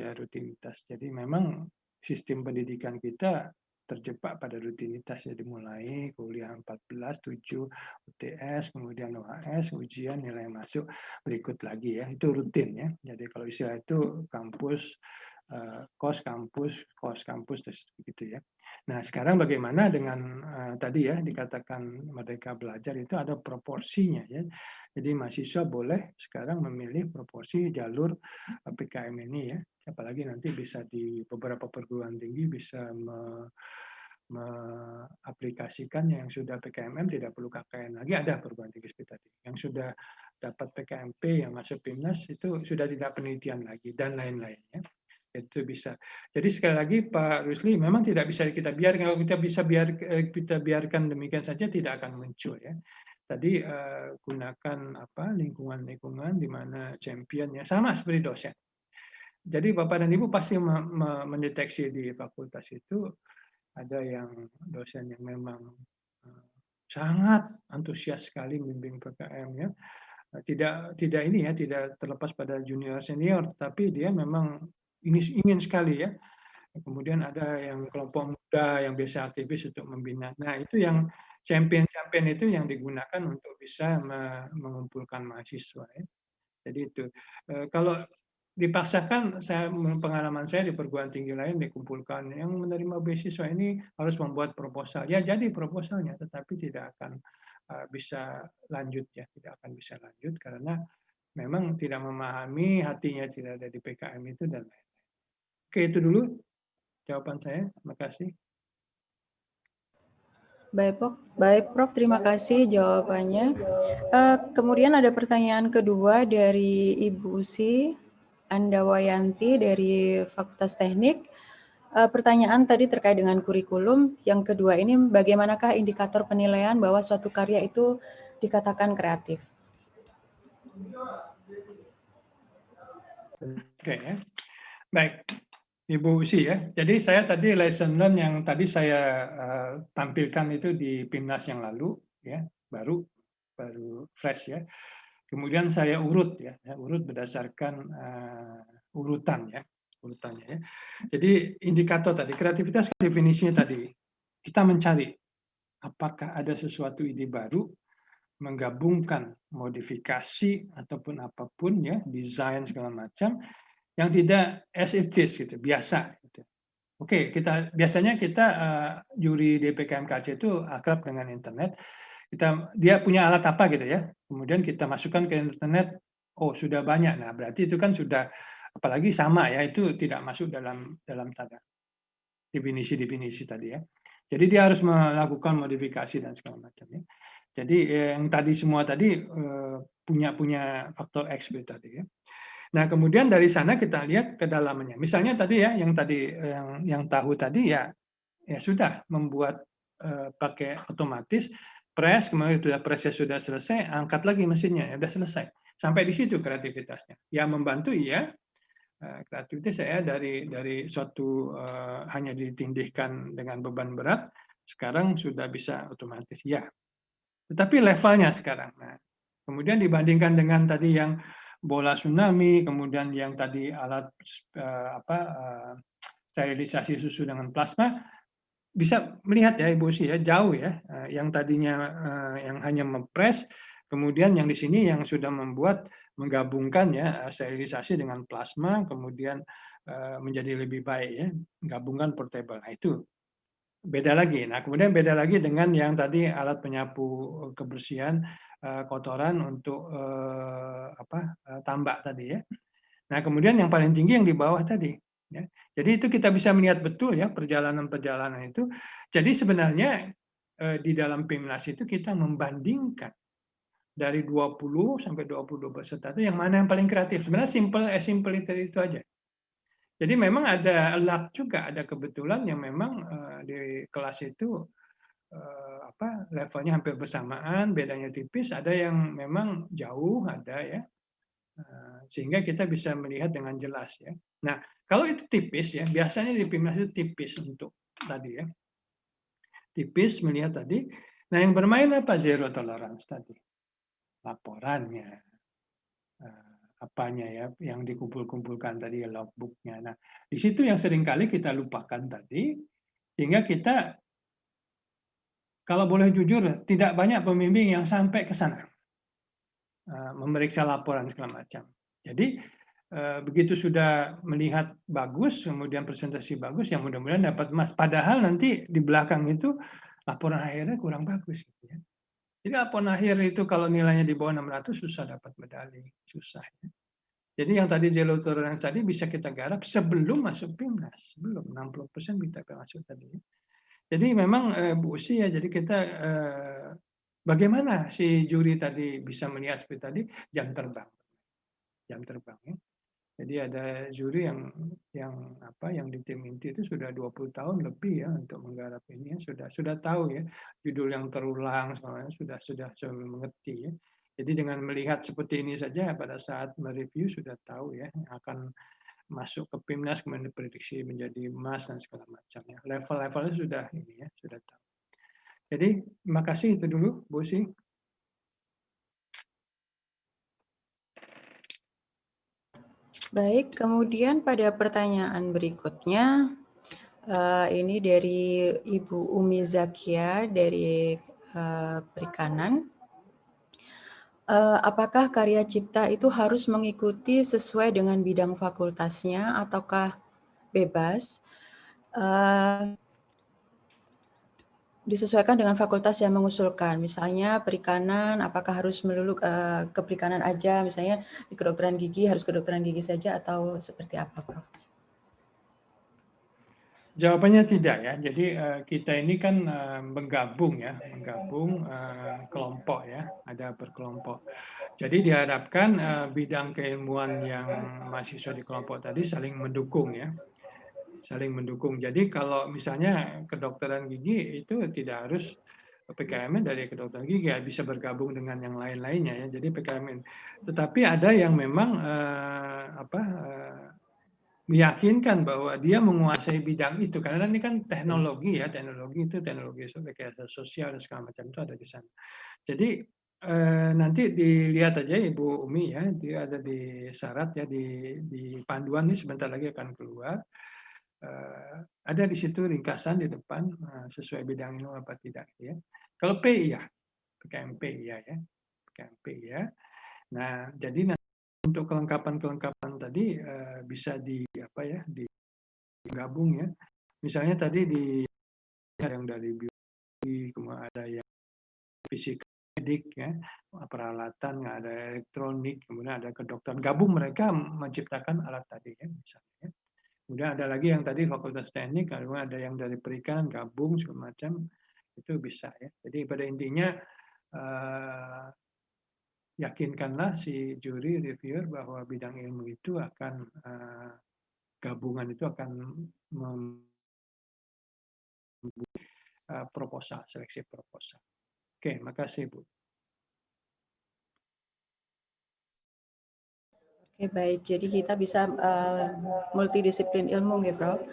Speaker 2: Jadi memang sistem pendidikan kita terjebak pada rutinitas ya, dimulai kuliah 14, 7, UTS, kemudian UAS, ujian, nilai masuk, berikut lagi ya, itu rutin ya. Jadi kalau istilah itu kampus, kos kampus, terus begitu ya. Nah sekarang bagaimana dengan tadi ya dikatakan Merdeka Belajar itu ada proporsinya ya. Jadi mahasiswa boleh sekarang memilih proporsi jalur PKM ini ya. Apalagi nanti bisa di beberapa perguruan tinggi bisa mengaplikasikan yang sudah PKMM tidak perlu KKN lagi, ada perguruan tinggi seperti tadi. Yang sudah dapat PKMP yang masuk PIMNAS itu sudah tidak penelitian lagi dan lain-lainnya. Itu bisa. Jadi sekali lagi Pak Rusli, memang tidak bisa kita biarkan, kalau kita biarkan demikian saja tidak akan muncul ya. Tadi gunakan lingkungan di mana championnya sama seperti dosen. Jadi Bapak dan Ibu pasti mendeteksi di fakultas itu ada yang dosen yang memang sangat antusias sekali membimbing PKM ya. Tidak terlepas pada junior senior, tapi dia memang ini ingin sekali ya. Kemudian ada yang kelompok muda yang biasa aktivis untuk membina. Nah itu yang champion itu yang digunakan untuk bisa mengumpulkan mahasiswa ya. Jadi itu kalau dipaksakan, pengalaman saya di perguruan tinggi lain dikumpulkan yang menerima beasiswa ini harus membuat proposal. Ya jadi proposalnya, tetapi tidak akan bisa lanjut ya, tidak akan bisa lanjut karena memang tidak memahami, hatinya tidak ada di PKM itu dan lain-lain. Oke, itu dulu jawaban saya. Terima kasih.
Speaker 1: Baik, Prof. Terima kasih jawabannya. Kemudian ada pertanyaan kedua dari Ibu Usi Andawayanti dari Fakultas Teknik. Pertanyaan tadi terkait dengan kurikulum. Yang kedua ini, bagaimanakah indikator penilaian bahwa suatu karya itu dikatakan kreatif?
Speaker 2: Oke ya. Baik. Ibu Usi ya. Jadi saya tadi lesson learn yang tadi saya tampilkan itu di PIMNAS yang lalu ya, baru fresh ya. Kemudian saya urut berdasarkan urutannya ya. Jadi indikator tadi kreativitas definisinya tadi kita mencari apakah ada sesuatu ide baru, menggabungkan modifikasi ataupun apapun ya, desain segala macam yang tidak as it is gitu, biasa gitu. Oke, biasanya kita juri DPKMKC itu akrab dengan internet. Dia punya alat apa gitu ya. Kemudian kita masukkan ke internet, oh sudah banyak. Nah, berarti itu kan sudah apalagi sama ya, itu tidak masuk dalam tanda definisi tadi ya. Jadi dia harus melakukan modifikasi dan segala macam ya. Jadi yang tadi semua tadi punya faktor X tadi ya. Nah, kemudian dari sana kita lihat kedalamannya. Misalnya tadi ya, yang tahu tadi ya sudah membuat pakai otomatis press, kemudian presnya sudah selesai, angkat lagi mesinnya, ya sudah selesai. Sampai di situ kreativitasnya. Yang membantu ya kreativitas saya dari suatu hanya ditindihkan dengan beban berat, sekarang sudah bisa otomatis ya. Tetapi levelnya sekarang. Nah, kemudian dibandingkan dengan tadi yang bola tsunami, kemudian yang tadi alat sterilisasi susu dengan plasma, bisa melihat ya Ibu Usi ya, jauh ya yang tadinya yang hanya mempres, kemudian yang di sini yang sudah menggabungkan ya sterilisasi dengan plasma, kemudian menjadi lebih baik ya, gabungan portable. Nah itu beda lagi. Nah kemudian beda lagi dengan yang tadi alat penyapu kebersihan kotoran untuk tambak tadi ya. Nah kemudian yang paling tinggi yang di bawah tadi. Ya. Jadi itu kita bisa melihat betul ya perjalanan-perjalanan itu. Jadi sebenarnya di dalam PIMNAS itu kita membandingkan dari 20 sampai 22 peserta itu yang mana yang paling kreatif. Sebenarnya simple itu aja. Jadi memang ada luck juga, ada kebetulan yang memang di kelas itu levelnya hampir bersamaan, bedanya tipis, ada yang memang jauh, ada ya. Sehingga kita bisa melihat dengan jelas ya. Nah, kalau itu tipis ya, biasanya di PIMNAS itu tipis untuk tadi ya. Tipis melihat tadi. Nah, yang bermain apa? Zero tolerance tadi. Laporannya, apanya ya, yang dikumpul-kumpulkan tadi logbooknya. Nah, di situ yang seringkali kita lupakan tadi, sehingga kita, kalau boleh jujur, tidak banyak pembimbing yang sampai ke sana. Memeriksa laporan segala macam. Jadi, begitu sudah melihat bagus, kemudian presentasi bagus, ya mudah-mudahan dapat emas. Padahal nanti di belakang itu, laporan akhirnya kurang bagus. Gitu ya. Jadi laporan akhir itu kalau nilainya di bawah 600 susah dapat medali, susah. Ya. Jadi yang tadi zero tolerance tadi bisa kita garap sebelum masuk PIMNAS, sebelum 60% bisa masuk tadi. Jadi memang Bu Usi ya, jadi kita bagaimana si juri tadi bisa melihat seperti tadi jam terbang ya. Jadi ada juri yang di tim inti itu sudah 20 tahun lebih ya untuk menggarap ini ya, sudah tahu ya judul yang terulang semuanya sudah mengerti ya. Jadi dengan melihat seperti ini saja pada saat mereview sudah tahu ya akan masuk ke PIMNAS kemudian diprediksi menjadi emas dan segala macam ya. Level-levelnya sudah ini ya, sudah tahu. Jadi terima kasih itu dulu Bu Usi.
Speaker 1: Baik, kemudian pada pertanyaan berikutnya, ini dari Ibu Umi Zakia dari Perikanan. Apakah karya cipta itu harus mengikuti sesuai dengan bidang fakultasnya ataukah bebas? Disesuaikan dengan fakultas yang mengusulkan. Misalnya perikanan, apakah harus melulu ke perikanan aja, misalnya di kedokteran gigi harus kedokteran gigi saja atau seperti apa, Prof?
Speaker 2: Jawabannya tidak ya. Jadi kita ini kan menggabung kelompok ya, ada berkelompok. Jadi diharapkan bidang keilmuan yang mahasiswa di kelompok tadi saling mendukung ya. Saling mendukung. Jadi kalau misalnya kedokteran gigi itu tidak harus PKM dari kedokteran gigi, ya bisa bergabung dengan yang lain-lainnya ya. Jadi PKM. Tetapi ada yang memang meyakinkan bahwa dia menguasai bidang itu karena ini kan teknologi rekayasa sosial dan segala macam itu ada di sana. Jadi nanti dilihat aja Ibu Umi ya, dia ada di syarat ya di panduan ini sebentar lagi akan keluar. Ada di situ ringkasan di depan sesuai bidang ilmu apa tidak ya. Kalau P iya, PKMP iya ya, PKMP iya. Nah jadi untuk kelengkapan tadi bisa digabung ya. Misalnya tadi ada yang dari biologi, kemudian ada yang fisika medik ya, peralatan, ada elektronik, kemudian ada kedokteran. Gabung mereka menciptakan alat tadi ya misalnya. Kemudian ada lagi yang tadi fakultas teknik, kemudian ada yang dari perikanan gabung segala macam itu bisa ya. Jadi pada intinya yakinkanlah si juri reviewer bahwa bidang ilmu itu akan gabungan itu akan membuat proposal, seleksi proposal. Oke, makasih Bu.
Speaker 1: Oke, baik. Jadi kita bisa multidisiplin ilmu, ya, Prof.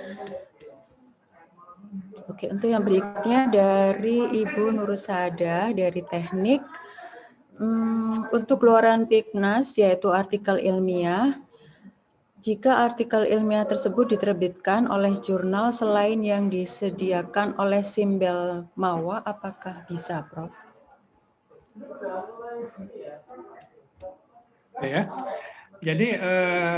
Speaker 1: Oke, untuk yang berikutnya dari Ibu Nurusada dari Teknik. Untuk keluaran PIMNAS yaitu artikel ilmiah. Jika artikel ilmiah tersebut diterbitkan oleh jurnal selain yang disediakan oleh Simbel Mawa, apakah bisa, Prof?
Speaker 2: Ya, jadi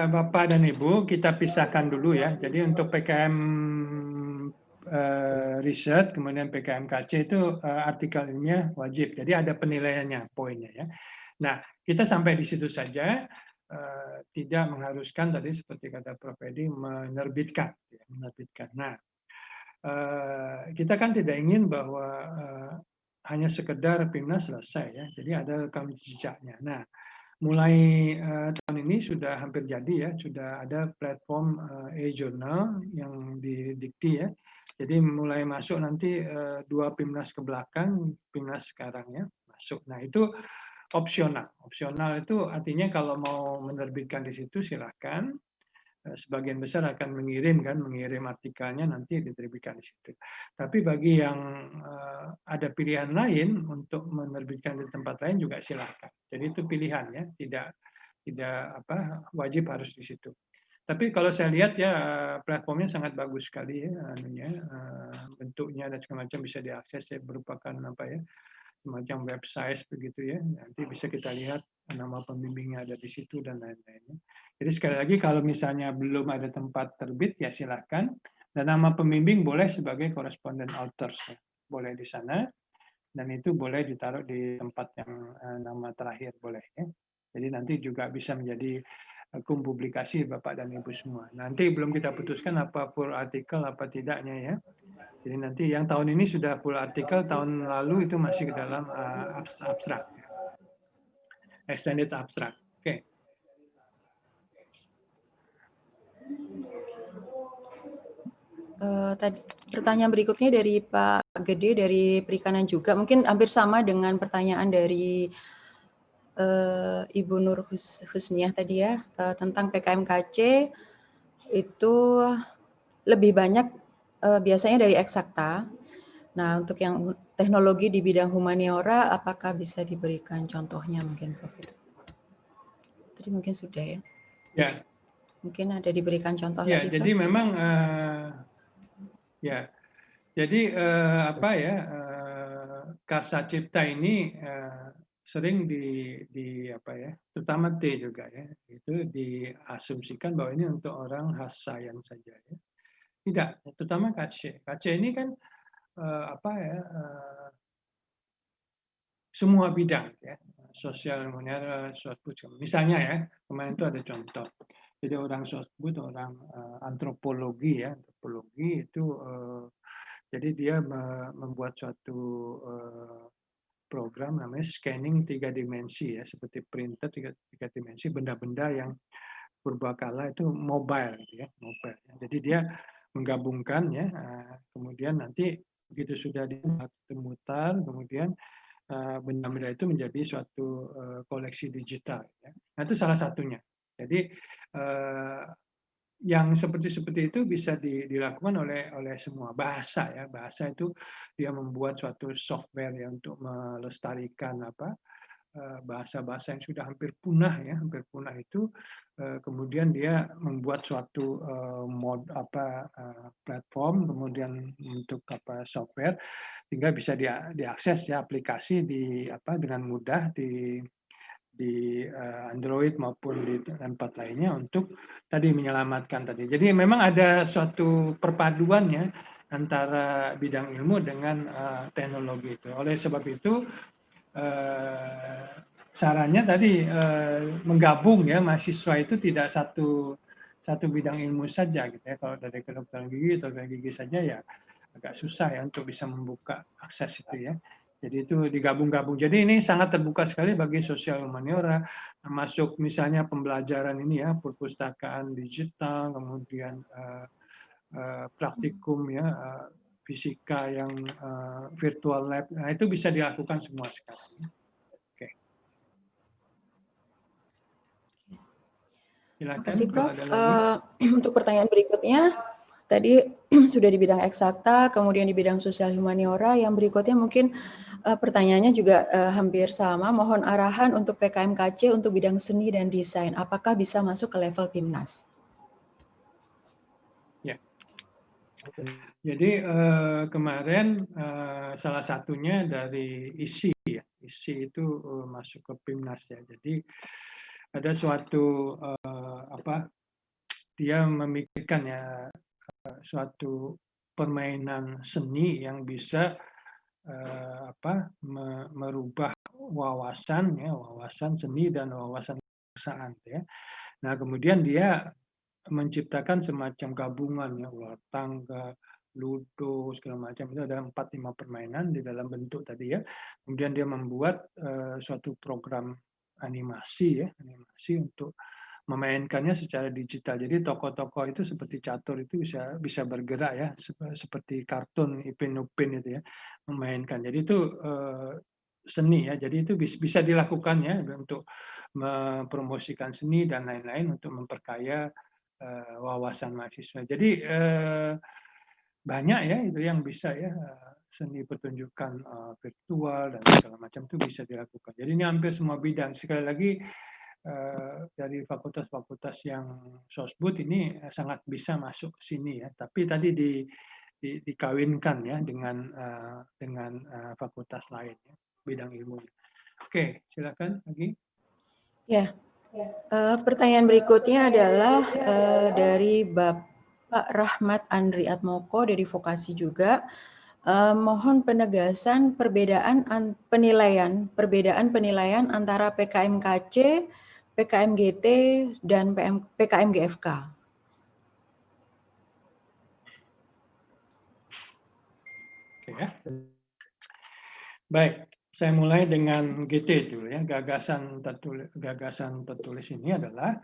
Speaker 2: Bapak dan Ibu kita pisahkan dulu ya. Jadi untuk PKM riset, kemudian PKM KC itu artikel ilmiah wajib. Jadi ada penilaiannya, poinnya ya. Nah, kita sampai di situ saja. Tidak mengharuskan tadi seperti kata Prof. Edi menerbitkan. Ya, menerbitkan. Nah, kita kan tidak ingin bahwa hanya sekedar PIMNAS selesai ya. Jadi ada rekam jejaknya. Nah, mulai tahun ini sudah hampir jadi ya, sudah ada platform e-journal yang di Dikti ya. Jadi mulai masuk nanti 2 PIMNAS ke belakang, PIMNAS sekarang ya masuk. Nah itu opsional. Opsional itu artinya kalau mau menerbitkan di situ silahkan. Sebagian besar akan mengirim artikelnya nanti diterbitkan di situ. Tapi bagi yang ada pilihan lain untuk menerbitkan di tempat lain juga silahkan. Jadi itu pilihan ya, tidak wajib harus di situ. Tapi kalau saya lihat ya platformnya sangat bagus sekali ya, bentuknya dan segala macam bisa diakses ya, merupakan semacam website begitu ya. Nanti bisa kita lihat nama pembimbingnya ada di situ dan lain-lainnya. Jadi sekali lagi kalau misalnya belum ada tempat terbit ya silahkan. Dan nama pembimbing boleh sebagai correspondent authors ya. Boleh di sana. Dan itu boleh ditaruh di tempat yang nama terakhir boleh ya. Jadi nanti juga bisa menjadi akun publikasi Bapak dan Ibu semua. Nanti belum kita putuskan apa full artikel apa tidaknya ya. Jadi nanti yang tahun ini sudah full artikel, tahun lalu itu masih ke dalam abstrak. Extended abstrak. Oke.
Speaker 1: Tadi pertanyaan berikutnya dari Pak Gede dari Perikanan juga, mungkin hampir sama dengan pertanyaan dari Ibu Nur Husniah tadi ya, tentang PKMKC itu lebih banyak biasanya dari eksakta. Nah, untuk yang teknologi di bidang humaniora, apakah bisa diberikan contohnya mungkin, Prof? Tadi mungkin sudah ya.
Speaker 2: Ya.
Speaker 1: Mungkin ada diberikan contoh
Speaker 2: ya,
Speaker 1: lagi, Prof?
Speaker 2: Jadi memang jadi Kasa Cipta ini sering terutama T juga ya, itu diasumsikan bahwa ini untuk orang khas sains saja ya. Tidak, terutama KC. KC ini kan semua bidang ya, sosial humaniora, misalnya ya, kemarin itu ada contoh. Jadi orang sosbud, orang antropologi ya, antropologi itu jadi dia membuat suatu program namanya scanning 3 dimensi ya, seperti printer 3 dimensi, benda-benda yang purbakala itu mobile gitu ya, mobile. Jadi dia menggabungkan ya, kemudian nanti begitu sudah dimutar, kemudian benda-benda itu menjadi suatu koleksi digital. Ya. Nah itu salah satunya. Jadi yang seperti itu bisa dilakukan oleh semua bahasa ya. Bahasa itu dia membuat suatu software ya untuk melestarikan bahasa-bahasa yang sudah hampir punah ya, hampir punah itu kemudian dia membuat suatu platform kemudian untuk software sehingga bisa diakses ya aplikasi dengan mudah di Android maupun di tempat lainnya untuk tadi menyelamatkan tadi. Jadi memang ada suatu perpaduan ya antara bidang ilmu dengan teknologi itu. Oleh sebab itu sarannya tadi menggabung ya, mahasiswa itu tidak satu bidang ilmu saja gitu ya. Kalau dari kedokteran gigi atau dari gigi saja ya agak susah ya untuk bisa membuka akses itu ya. Jadi itu digabung-gabung. Jadi ini sangat terbuka sekali bagi sosial humaniora, termasuk misalnya pembelajaran ini ya, perpustakaan digital, kemudian praktikum ya, fisika yang virtual lab. Nah itu bisa dilakukan semua sekarang. Oke. Silakan.
Speaker 1: Terima kasih, Prof. Untuk pertanyaan berikutnya, tadi sudah di bidang eksakta, kemudian di bidang sosial humaniora. Yang berikutnya mungkin pertanyaannya juga hampir sama. Mohon arahan untuk PKMKC untuk bidang seni dan desain. Apakah bisa masuk ke level PIMNAS?
Speaker 2: Jadi kemarin salah satunya dari ISI ya. ISI itu masuk ke PIMNAS ya. Jadi ada suatu dia memikirkan ya suatu permainan seni yang bisa merubah wawasan ya, wawasan seni dan wawasan kebangsaan ya. Nah, kemudian dia menciptakan semacam gabungan ya, ular tangga, ludo, segala macam. Itu ada 4-5 permainan di dalam bentuk tadi ya. Kemudian dia membuat suatu program animasi ya, animasi untuk memainkannya secara digital. Jadi tokoh-tokoh itu seperti catur itu bisa bergerak ya, seperti kartun Ipin Upin itu ya, memainkan. Jadi itu seni ya. Jadi itu bisa dilakukan ya untuk mempromosikan seni dan lain-lain untuk memperkaya wawasan mahasiswa. Jadi banyak ya itu yang bisa ya, seni pertunjukan virtual dan segala macam itu bisa dilakukan. Jadi ini hampir semua bidang. Sekali lagi dari fakultas-fakultas yang Sosbud ini sangat bisa masuk ke sini ya. Tapi tadi dikawinkan ya dengan fakultas lain ya, bidang ilmu. Oke, silakan lagi.
Speaker 1: Ya, pertanyaan berikutnya adalah dari Bapak Rahmat Andri Atmoko dari Vokasi juga. Mohon penegasan perbedaan penilaian antara PKM-KC, PKM-GT, dan PKM-GFK.
Speaker 2: Oke ya. Baik, saya mulai dengan GT dulu ya. Gagasan tertulis ini adalah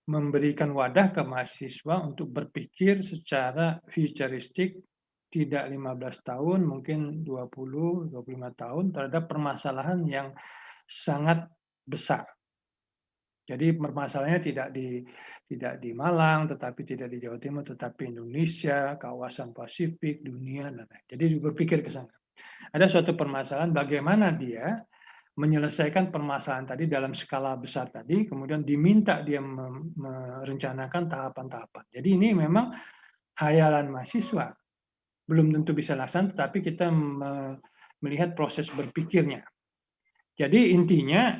Speaker 2: memberikan wadah ke mahasiswa untuk berpikir secara futuristik, tidak 15 tahun, mungkin 20-25 tahun terhadap permasalahan yang sangat besar. Jadi permasalahannya tidak di Malang, tetapi tidak di Jawa Timur, tetapi Indonesia, kawasan Pasifik, dunia, dan lain-lain. Jadi berpikir ke sana. Ada suatu permasalahan bagaimana dia menyelesaikan permasalahan tadi dalam skala besar tadi, kemudian diminta dia merencanakan tahapan-tahapan. Jadi ini memang hayalan mahasiswa. Belum tentu bisa laksana, tetapi kita melihat proses berpikirnya. Jadi intinya,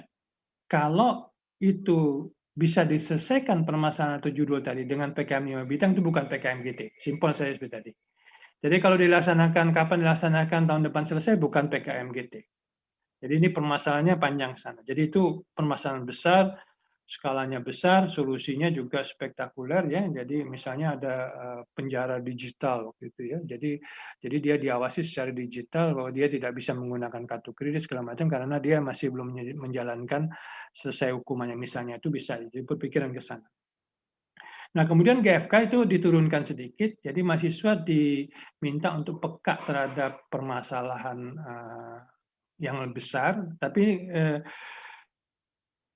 Speaker 2: kalau itu bisa diselesaikan permasalahan atau judul tadi dengan PKM 5 bidang, itu bukan PKM GT. Simpel saya seperti tadi. Jadi kalau dilaksanakan, kapan dilaksanakan, tahun depan selesai, bukan PKM GT. Jadi ini permasalahannya panjang sana. Jadi itu permasalahan besar, skalanya besar, solusinya juga spektakuler ya. Jadi misalnya ada penjara digital gitu ya. Jadi dia diawasi secara digital bahwa dia tidak bisa menggunakan kartu kredit segala macam karena dia masih belum menjalankan selesai hukumannya misalnya, itu bisa. Jadi berpikiran ke sana. Nah, kemudian GFK itu diturunkan sedikit, jadi mahasiswa diminta untuk peka terhadap permasalahan yang lebih besar, tapi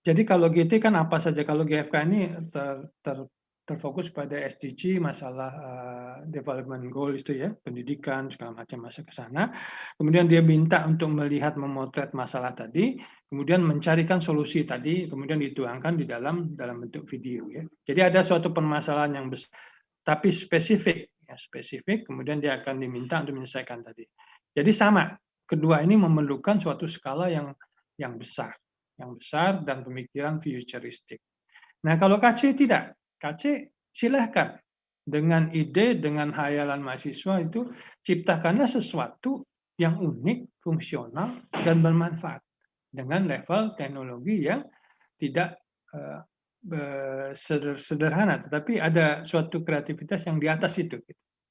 Speaker 2: jadi kalau GT kan apa saja, kalau GFK ini terfokus pada SDG, masalah development goal itu ya, pendidikan segala macam masuk ke sana. Kemudian dia minta untuk melihat memotret masalah tadi, kemudian mencarikan solusi tadi, kemudian dituangkan di dalam bentuk video ya. Jadi ada suatu permasalahan yang besar, tapi spesifik, kemudian dia akan diminta untuk menyelesaikan tadi. Jadi sama. Kedua ini memerlukan suatu skala yang besar dan pemikiran futuristik. Nah, kalau KC tidak. KC silahkan dengan ide, dengan hayalan mahasiswa itu ciptakanlah sesuatu yang unik, fungsional, dan bermanfaat dengan level teknologi yang tidak sederhana, tetapi ada suatu kreativitas yang di atas itu.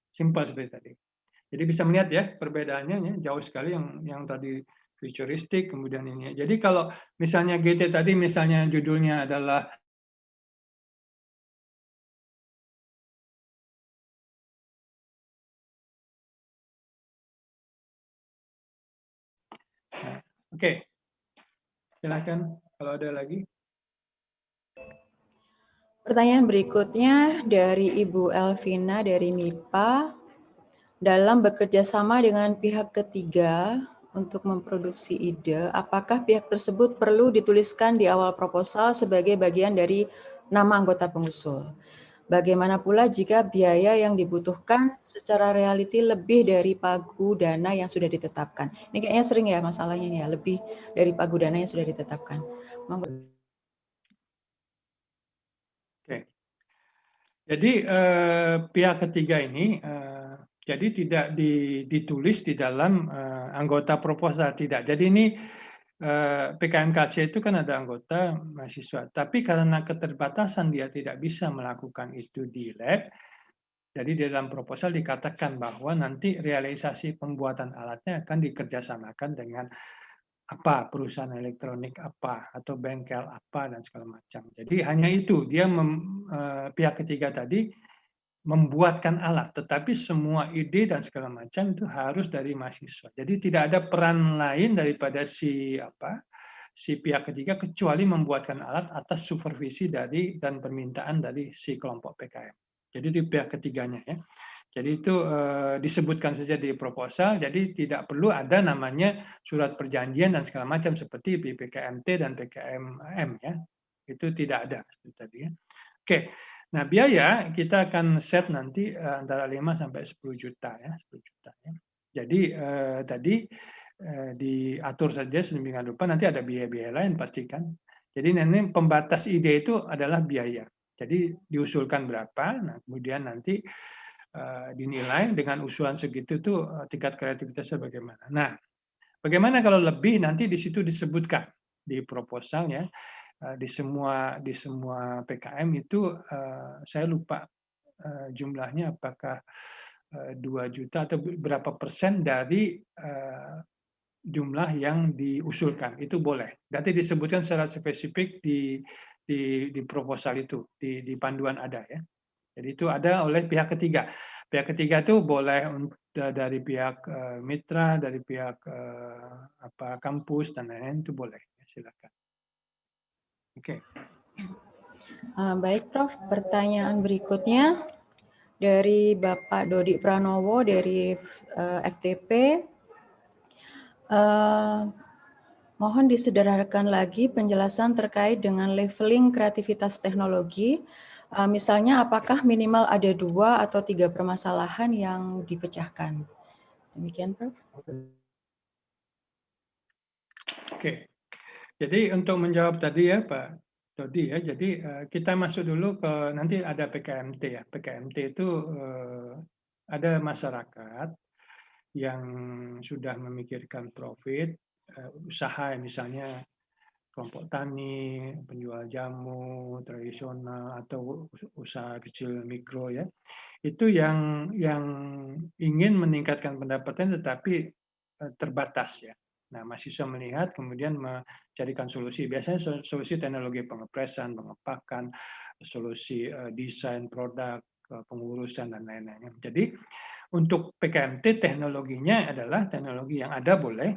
Speaker 2: Simpel seperti tadi. Jadi bisa melihat ya perbedaannya ya, jauh sekali yang tadi futuristik, kemudian ini. Jadi kalau misalnya GT tadi misalnya judulnya adalah oke. Silakan kalau ada lagi.
Speaker 1: Pertanyaan berikutnya dari Ibu Elvina dari MIPA. Dalam bekerja sama dengan pihak ketiga untuk memproduksi ide, apakah pihak tersebut perlu dituliskan di awal proposal sebagai bagian dari nama anggota pengusul? Bagaimana pula jika biaya yang dibutuhkan secara reality lebih dari pagu dana yang sudah ditetapkan? Ini kayaknya sering ya masalahnya nih ya, lebih dari pagu dana yang sudah ditetapkan. Monggo.
Speaker 2: Oke. Jadi pihak ketiga ini jadi tidak ditulis di dalam anggota proposal, tidak. Jadi ini PKMKC itu kan ada anggota mahasiswa, tapi karena keterbatasan dia tidak bisa melakukan itu di lab, jadi di dalam proposal dikatakan bahwa nanti realisasi pembuatan alatnya akan dikerjasamakan dengan apa, perusahaan elektronik apa, atau bengkel apa, dan segala macam. Jadi hanya itu, dia pihak ketiga tadi membuatkan alat, tetapi semua ide dan segala macam itu harus dari mahasiswa. Jadi tidak ada peran lain daripada si pihak ketiga kecuali membuatkan alat atas supervisi dari dan permintaan dari si kelompok PKM. Jadi di pihak ketiganya ya. Jadi itu disebutkan saja di proposal, jadi tidak perlu ada namanya surat perjanjian dan segala macam seperti di PKMT dan PKMM ya. Itu tidak ada seperti tadi ya. Oke. Nah, biaya kita akan set nanti antara 5 sampai 10 juta ya, 10 juta ya. Jadi tadi diatur saja sedemikian rupa, nanti ada biaya-biaya lain pastikan. Jadi nanti pembatas ide itu adalah biaya. Jadi diusulkan berapa, nah kemudian nanti dinilai dengan usulan segitu tuh tingkat kreativitasnya bagaimana. Nah, bagaimana kalau lebih, nanti di situ disebutkan di proposal ya. Di semua PKM itu saya lupa jumlahnya, apakah 2 juta atau berapa persen dari jumlah yang diusulkan, itu boleh. Nanti disebutkan secara spesifik di proposal itu, di panduan ada ya. Jadi itu ada oleh pihak ketiga. Pihak ketiga itu boleh dari pihak mitra, dari pihak kampus dan lain-lain, itu boleh. Silakan. Oke.
Speaker 1: Baik Prof, pertanyaan berikutnya dari Bapak Dodi Pranowo dari FTP. Mohon disederhanakan lagi penjelasan terkait dengan leveling kreativitas teknologi. Misalnya apakah minimal ada 2 atau 3 permasalahan yang dipecahkan? Demikian Prof.
Speaker 2: Oke. Jadi untuk menjawab tadi ya Pak Dodi ya, jadi kita masuk dulu ke nanti ada PKMT ya. PKMT itu ada masyarakat yang sudah memikirkan profit, usaha misalnya kelompok tani, penjual jamu tradisional atau usaha kecil mikro ya. Itu yang ingin meningkatkan pendapatan tetapi terbatas ya. Nah, mahasiswa melihat kemudian mencarikan solusi. Biasanya solusi teknologi pengepresan, pengepakan, solusi desain produk, pengurusan dan lain-lain. Jadi untuk PKMT teknologinya adalah teknologi yang ada boleh,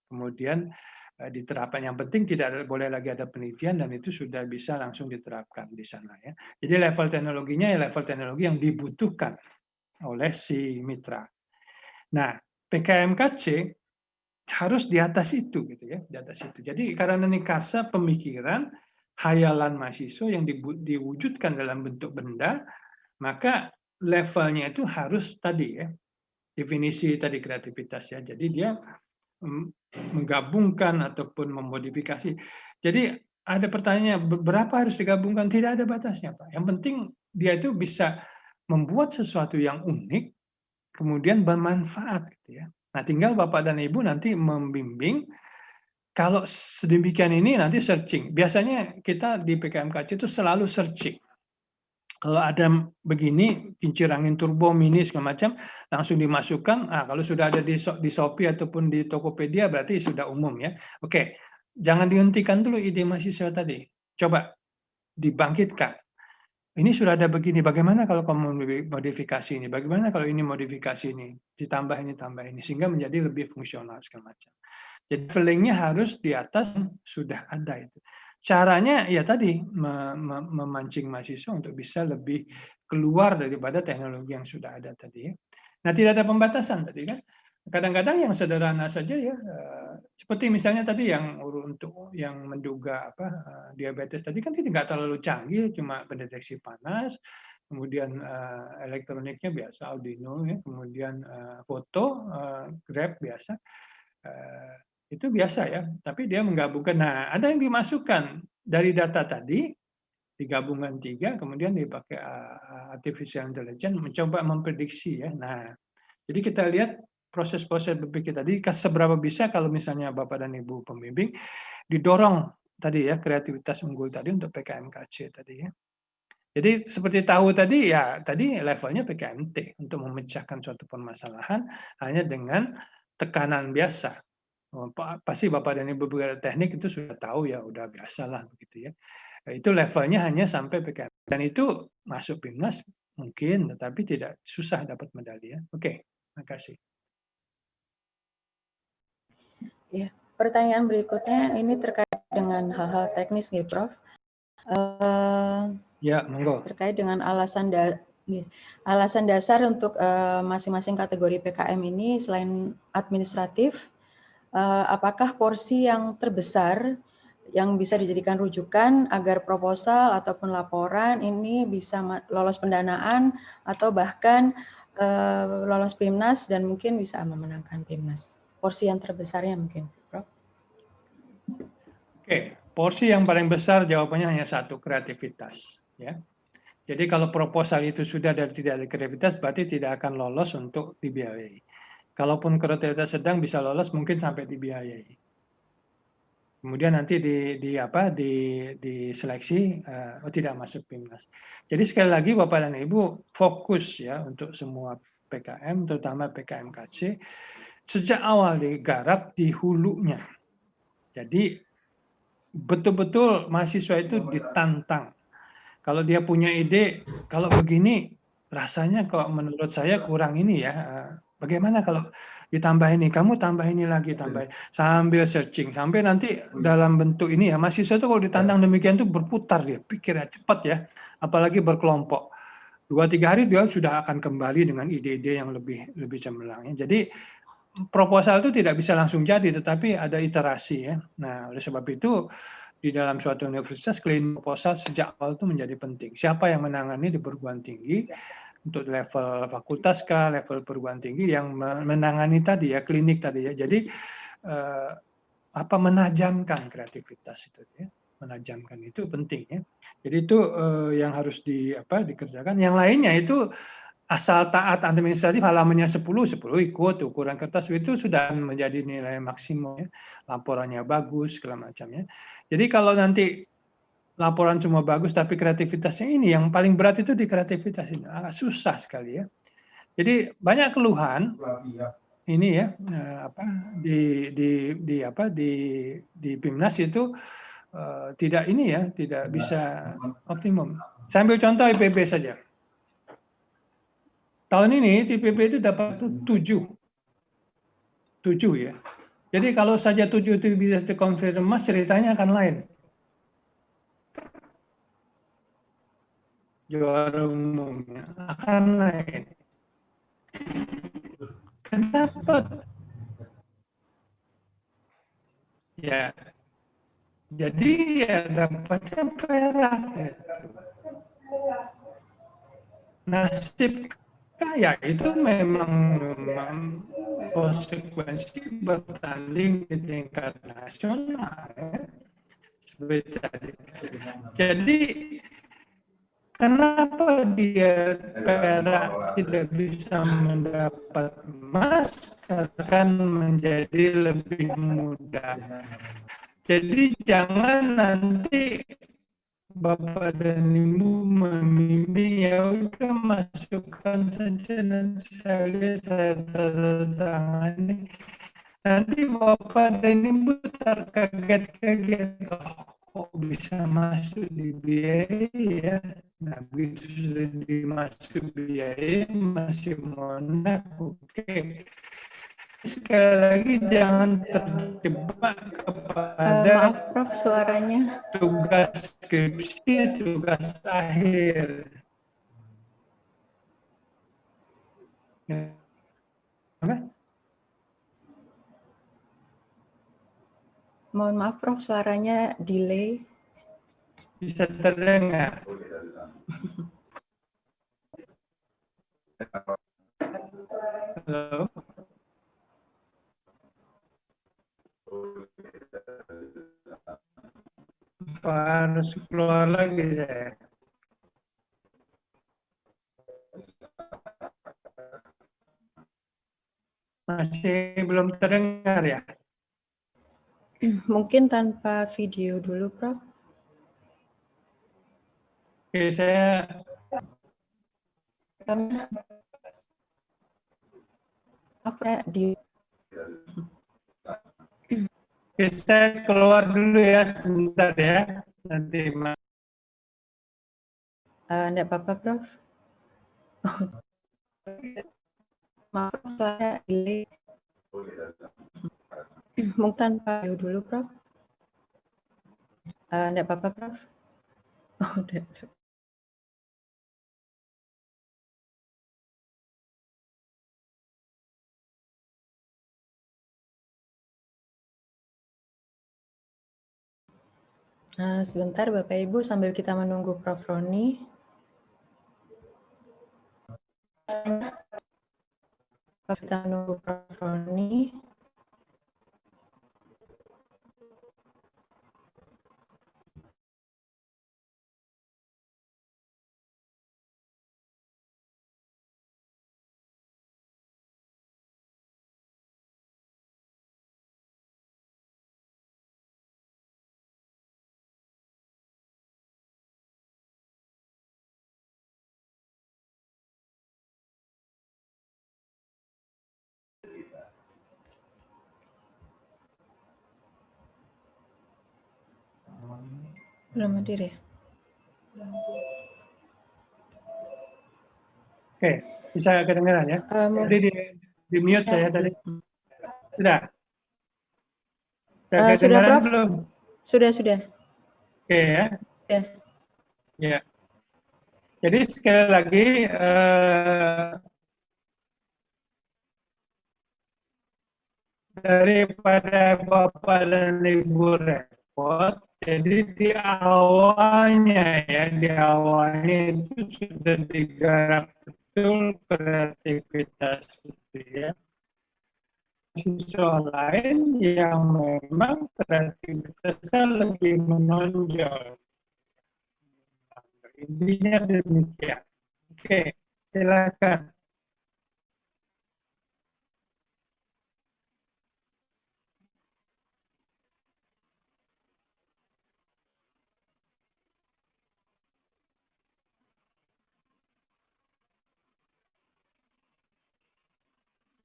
Speaker 2: kemudian diterapkan. Yang penting tidak boleh lagi ada penelitian dan itu sudah bisa langsung diterapkan di sana ya. Jadi level teknologinya ya level teknologi yang dibutuhkan oleh si mitra. Nah, PKMKC harus di atas itu gitu ya, di atas itu. Jadi karena ini karsa pemikiran, hayalan mahasiswa yang diwujudkan dalam bentuk benda, maka levelnya itu harus tadi ya, definisi tadi kreativitas ya. Jadi dia menggabungkan ataupun memodifikasi. Jadi ada pertanyaan, berapa harus digabungkan? Tidak ada batasnya, Pak. Yang penting dia itu bisa membuat sesuatu yang unik, kemudian bermanfaat gitu ya. Nah, tinggal Bapak dan Ibu nanti membimbing, kalau sedemikian ini nanti searching. Biasanya kita di PKMKC itu selalu searching. Kalau ada begini, kincir angin turbo, mini, segala macam, langsung dimasukkan. Kalau sudah ada di Shopee ataupun di Tokopedia, berarti sudah umum ya. Oke, jangan dihentikan dulu ide mahasiswa tadi. Coba dibangkitkan. Ini sudah ada begini, bagaimana kalau kamu modifikasi ini? Bagaimana kalau ini modifikasi ini? Ditambah ini, tambah ini. Sehingga menjadi lebih fungsional segala macam. Jadi levelingnya harus di atas sudah ada itu. Caranya ya tadi memancing mahasiswa untuk bisa lebih keluar daripada teknologi yang sudah ada tadi. Nah, tidak ada pembatasan tadi kan. Kadang-kadang yang sederhana saja ya, seperti misalnya tadi yang untuk yang menduga diabetes tadi kan tidak terlalu canggih, cuma pendeteksi panas, kemudian elektroniknya biasa Arduino, ya, kemudian foto Grab biasa, itu biasa ya. Tapi dia menggabungkan. Nah, ada yang dimasukkan dari data tadi digabungkan 3, kemudian dipakai artificial intelligence mencoba memprediksi ya. Nah, jadi kita lihat proses-proses berpikir tadi seberapa bisa kalau misalnya Bapak dan Ibu pembimbing didorong tadi ya kreativitas unggul tadi untuk PKMKC tadi ya. Jadi seperti tahu tadi ya tadi levelnya PKMT untuk memecahkan suatu permasalahan hanya dengan tekanan biasa. Pasti Bapak dan Ibu teknik itu sudah tahu ya, udah biasalah begitu ya. Itu levelnya hanya sampai PKM. Dan itu masuk PIMNAS mungkin, tetapi tidak susah dapat medali ya. Oke, terima kasih.
Speaker 1: Ya, pertanyaan berikutnya ini terkait dengan hal-hal teknis nih, Prof.
Speaker 2: Ya, monggo.
Speaker 1: Terkait dengan alasan dasar untuk masing-masing kategori PKM ini selain administratif, apakah porsi yang terbesar yang bisa dijadikan rujukan agar proposal ataupun laporan ini bisa lolos pendanaan atau bahkan lolos PIMNAS dan mungkin bisa memenangkan PIMNAS? Porsi yang terbesarnya mungkin, Prof.
Speaker 2: Oke, porsi yang paling besar jawabannya hanya satu, kreativitas. Ya. Jadi kalau proposal itu sudah dan tidak ada kreativitas, berarti tidak akan lolos untuk dibiayai. Kalaupun kreativitas sedang bisa lolos, mungkin sampai dibiayai. Kemudian nanti diseleksi tidak masuk PIMNAS. Jadi sekali lagi Bapak dan Ibu fokus ya untuk semua PKM, terutama PKMKC, sejak awal digarap di hulunya. Jadi betul-betul mahasiswa itu ditantang. Kalau dia punya ide, kalau begini rasanya kok menurut saya kurang ini ya. Bagaimana kalau ditambah ini, kamu tambah ini lagi, tambah sambil searching, sampai nanti dalam bentuk ini ya, mahasiswa itu kalau ditantang demikian itu berputar dia, pikirnya cepat ya, apalagi berkelompok. 2-3 hari dia sudah akan kembali dengan ide-ide yang lebih cemerlang. Jadi proposal itu tidak bisa langsung jadi, tetapi ada iterasi ya. Nah, oleh sebab itu di dalam suatu universitas clean proposal sejak awal itu menjadi penting. Siapa yang menangani di perguruan tinggi untuk level fakultas kah, level perguruan tinggi yang menangani tadi ya klinik tadi ya. Jadi menajamkan kreativitas itu ya. Menajamkan itu penting ya. Jadi itu yang harus dikerjakan. Yang lainnya itu asal taat administratif halamannya 10 ikut, ukuran kertas itu sudah menjadi nilai maksimum ya. Laporannya bagus segala macamnya. Jadi kalau nanti laporan semua bagus tapi kreativitasnya ini yang paling berat itu di kreativitas ini agak susah sekali ya. Jadi banyak keluhan ini ya di PIMNAS itu tidak ini ya, tidak bisa optimum. Saya ambil contoh IPB saja. Tahun ini TPP itu dapat 7 ya. Jadi kalau saja 7 itu bisa dikonfirmasi ceritanya akan lain. Juara umumnya akan lain. Kenapa? Ya, jadi ya dapatnya perak. Nasib kaya itu memang konsekuensi bertanding di tingkat nasional. Jadi kenapa dia perak tidak bisa mendapat emas akan menjadi lebih mudah. Jadi jangan nanti Bapak dan Ibu membimbing ya udah masukkan saja nanti saya lihat saya tangani. Nanti Bapak dan Ibu terkaget-kaget kok bisa masuk di biaya ya. Nah begitu sudah dimasuk biaya masih monak oke. Sekali lagi jangan terjebak kepada
Speaker 1: Maaf Prof, suaranya.
Speaker 2: Tugas skripsi, tugas akhir. Ya. Apa?
Speaker 1: Mohon maaf Prof, suaranya delay.
Speaker 2: Bisa terdengar. Halo. Harus keluar lagi saya. Masih belum terdengar ya?
Speaker 1: Mungkin tanpa video dulu, Prof.
Speaker 2: Oke, saya
Speaker 1: Apa di
Speaker 2: keluar dulu ya sebentar ya. Nanti
Speaker 1: enggak apa-apa, Prof. Maaf, soalnya delay. Mungkin tanpa video dulu, Prof. Enggak apa-apa, Prof. Udah. Sebentar Bapak Ibu sambil kita menunggu Prof. Roni. Kita menunggu Prof. Roni. Belum hadir ya?
Speaker 2: Oke, bisa kedengaran ya? Tadi di mute saya tadi. Sudah?
Speaker 1: Sudah,
Speaker 2: kedengaran
Speaker 1: Prof.
Speaker 2: belum?
Speaker 1: Sudah.
Speaker 2: Oke ya.
Speaker 1: Ya.
Speaker 2: Ya. Jadi sekali lagi daripada Bapak dan Ibu repot, jadi di awalnya itu sudah digarap betul kreativitas itu ya. Siswa lain yang memang kreativitasnya lebih menonjol. Intinya demikian. Oke, silakan.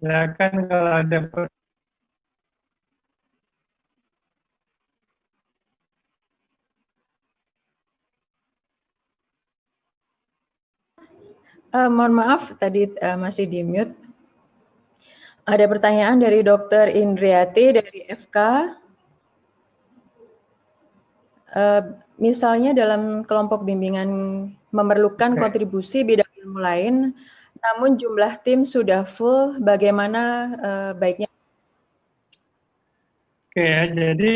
Speaker 2: Silakan kalau ada
Speaker 1: Mohon maaf tadi masih di mute. Ada pertanyaan dari Dr. Indriati dari FK. Misalnya dalam kelompok bimbingan memerlukan kontribusi bidang ilmu lain, namun jumlah tim sudah full, bagaimana baiknya?
Speaker 2: Oke ya, jadi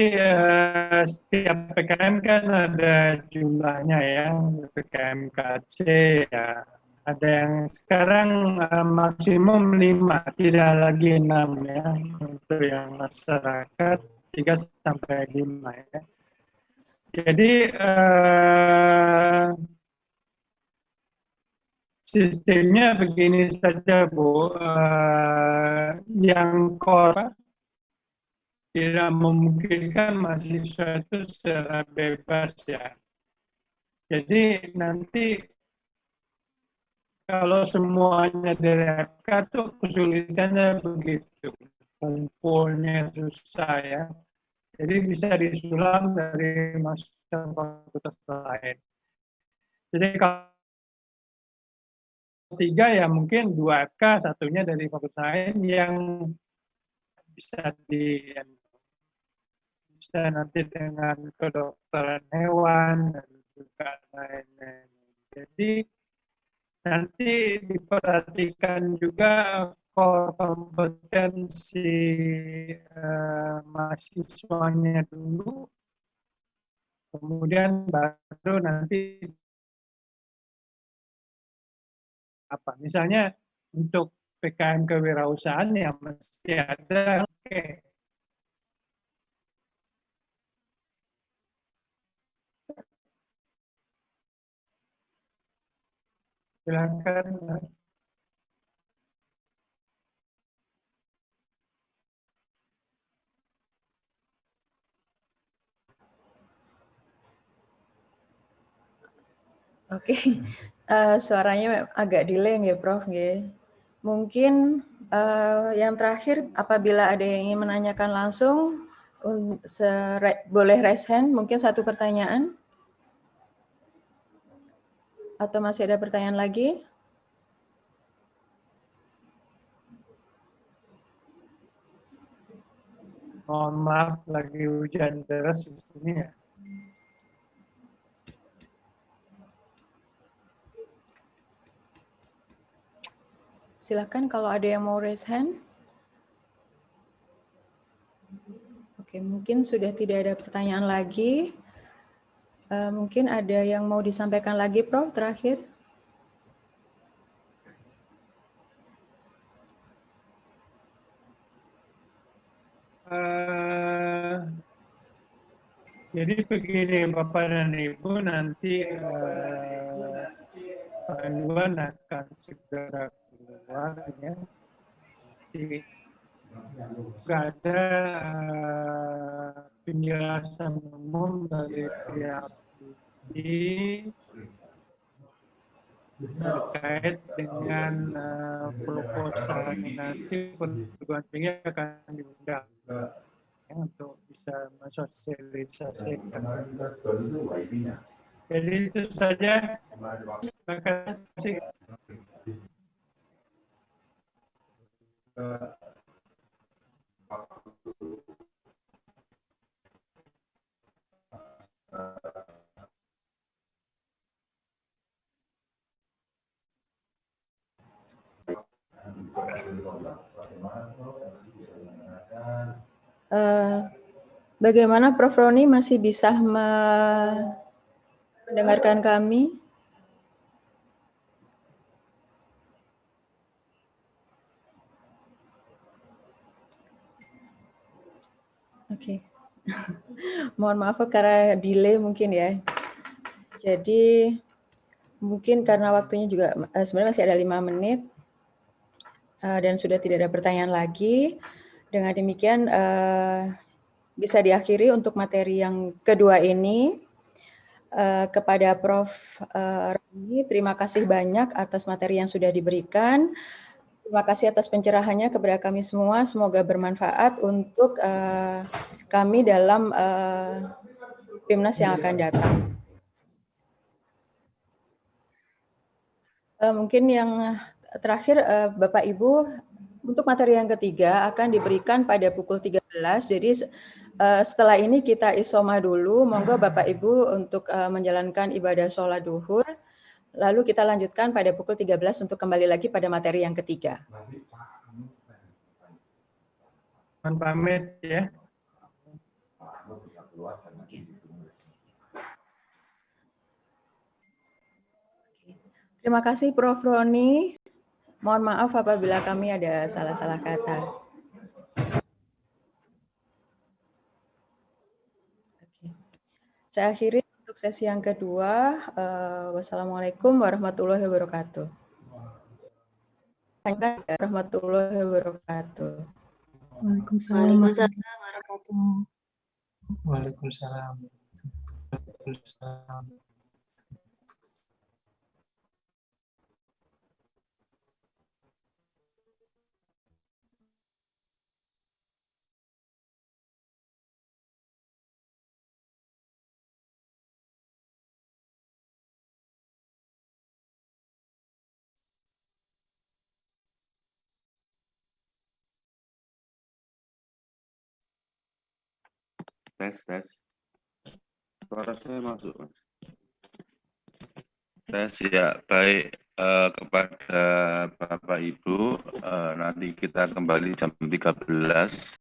Speaker 2: setiap PKM kan ada jumlahnya ya, PKM KC ya. Ada yang sekarang maksimum 5, tidak lagi 6 ya. Untuk yang masyarakat 3 sampai 5 ya. Jadi sistemnya begini saja Bu, yang core tidak memungkinkan mahasiswa itu secara bebas ya. Jadi nanti kalau semuanya dari FK tuh kesulitannya begitu, kumpulnya susah ya. Jadi bisa disulam dari mahasiswa fakultas lain. Jadi kalau 3 ya mungkin 2 FK, satunya dari fakultas lain yang bisa nanti dengan kedokteran hewan dan juga lain-lain. Jadi nanti diperhatikan juga kompetensi mahasiswanya dulu, kemudian baru nanti apa? Misalnya untuk PKM kewirausahaan ya mesti ada. Oke. Silakan.
Speaker 1: Oke, suaranya agak delay ya Prof. Mungkin yang terakhir, apabila ada yang ingin menanyakan langsung, boleh raise hand, mungkin satu pertanyaan. Atau masih ada pertanyaan lagi?
Speaker 2: Mohon maaf, lagi hujan deras di sini ya.
Speaker 1: Silakan kalau ada yang mau raise hand. Oke, mungkin sudah tidak ada pertanyaan lagi. Mungkin ada yang mau disampaikan lagi, Prof, terakhir?
Speaker 2: Jadi begini Bapak dan Ibu, nanti panduan akan segera keluar ya. Jadi nggak ada penjelasan umum dari pihak ini terkait dengan proposal nanti perguruan tinggi akan diundang ya, untuk bisa mensosialisasikan. Jadi itu saja. Terima kasih.
Speaker 1: Bagaimana Prof. Roni masih bisa mendengarkan kami? Oke. Mohon maaf karena delay mungkin ya. Jadi mungkin karena waktunya juga sebenarnya masih ada 5 menit dan sudah tidak ada pertanyaan lagi. Dengan demikian bisa diakhiri untuk materi yang kedua ini. Kepada Prof. Roni, terima kasih banyak atas materi yang sudah diberikan. Terima kasih atas pencerahannya kepada kami semua. Semoga bermanfaat untuk kami dalam PIMNAS yang akan datang. Mungkin yang terakhir, Bapak Ibu, untuk materi yang ketiga akan diberikan pada pukul 13. Jadi setelah ini kita isoma dulu. Monggo Bapak Ibu untuk menjalankan ibadah sholat duhur. Lalu kita lanjutkan pada pukul 13 untuk kembali lagi pada materi yang ketiga.
Speaker 2: Pamit ya.
Speaker 1: Terima kasih Prof. Roni. Mohon maaf apabila kami ada salah-salah kata. Saya akhiri untuk sesi yang kedua. Wassalamualaikum warahmatullahi wabarakatuh. Warahmatullahi wabarakatuh.
Speaker 5: Waalaikumsalam warahmatullahi wabarakatuh.
Speaker 2: Waalaikumsalam. Waalaikumsalam.
Speaker 6: Tes. Suara saya masuk, Mas. Tes ya, baik kepada Bapak Ibu, nanti kita kembali jam 13.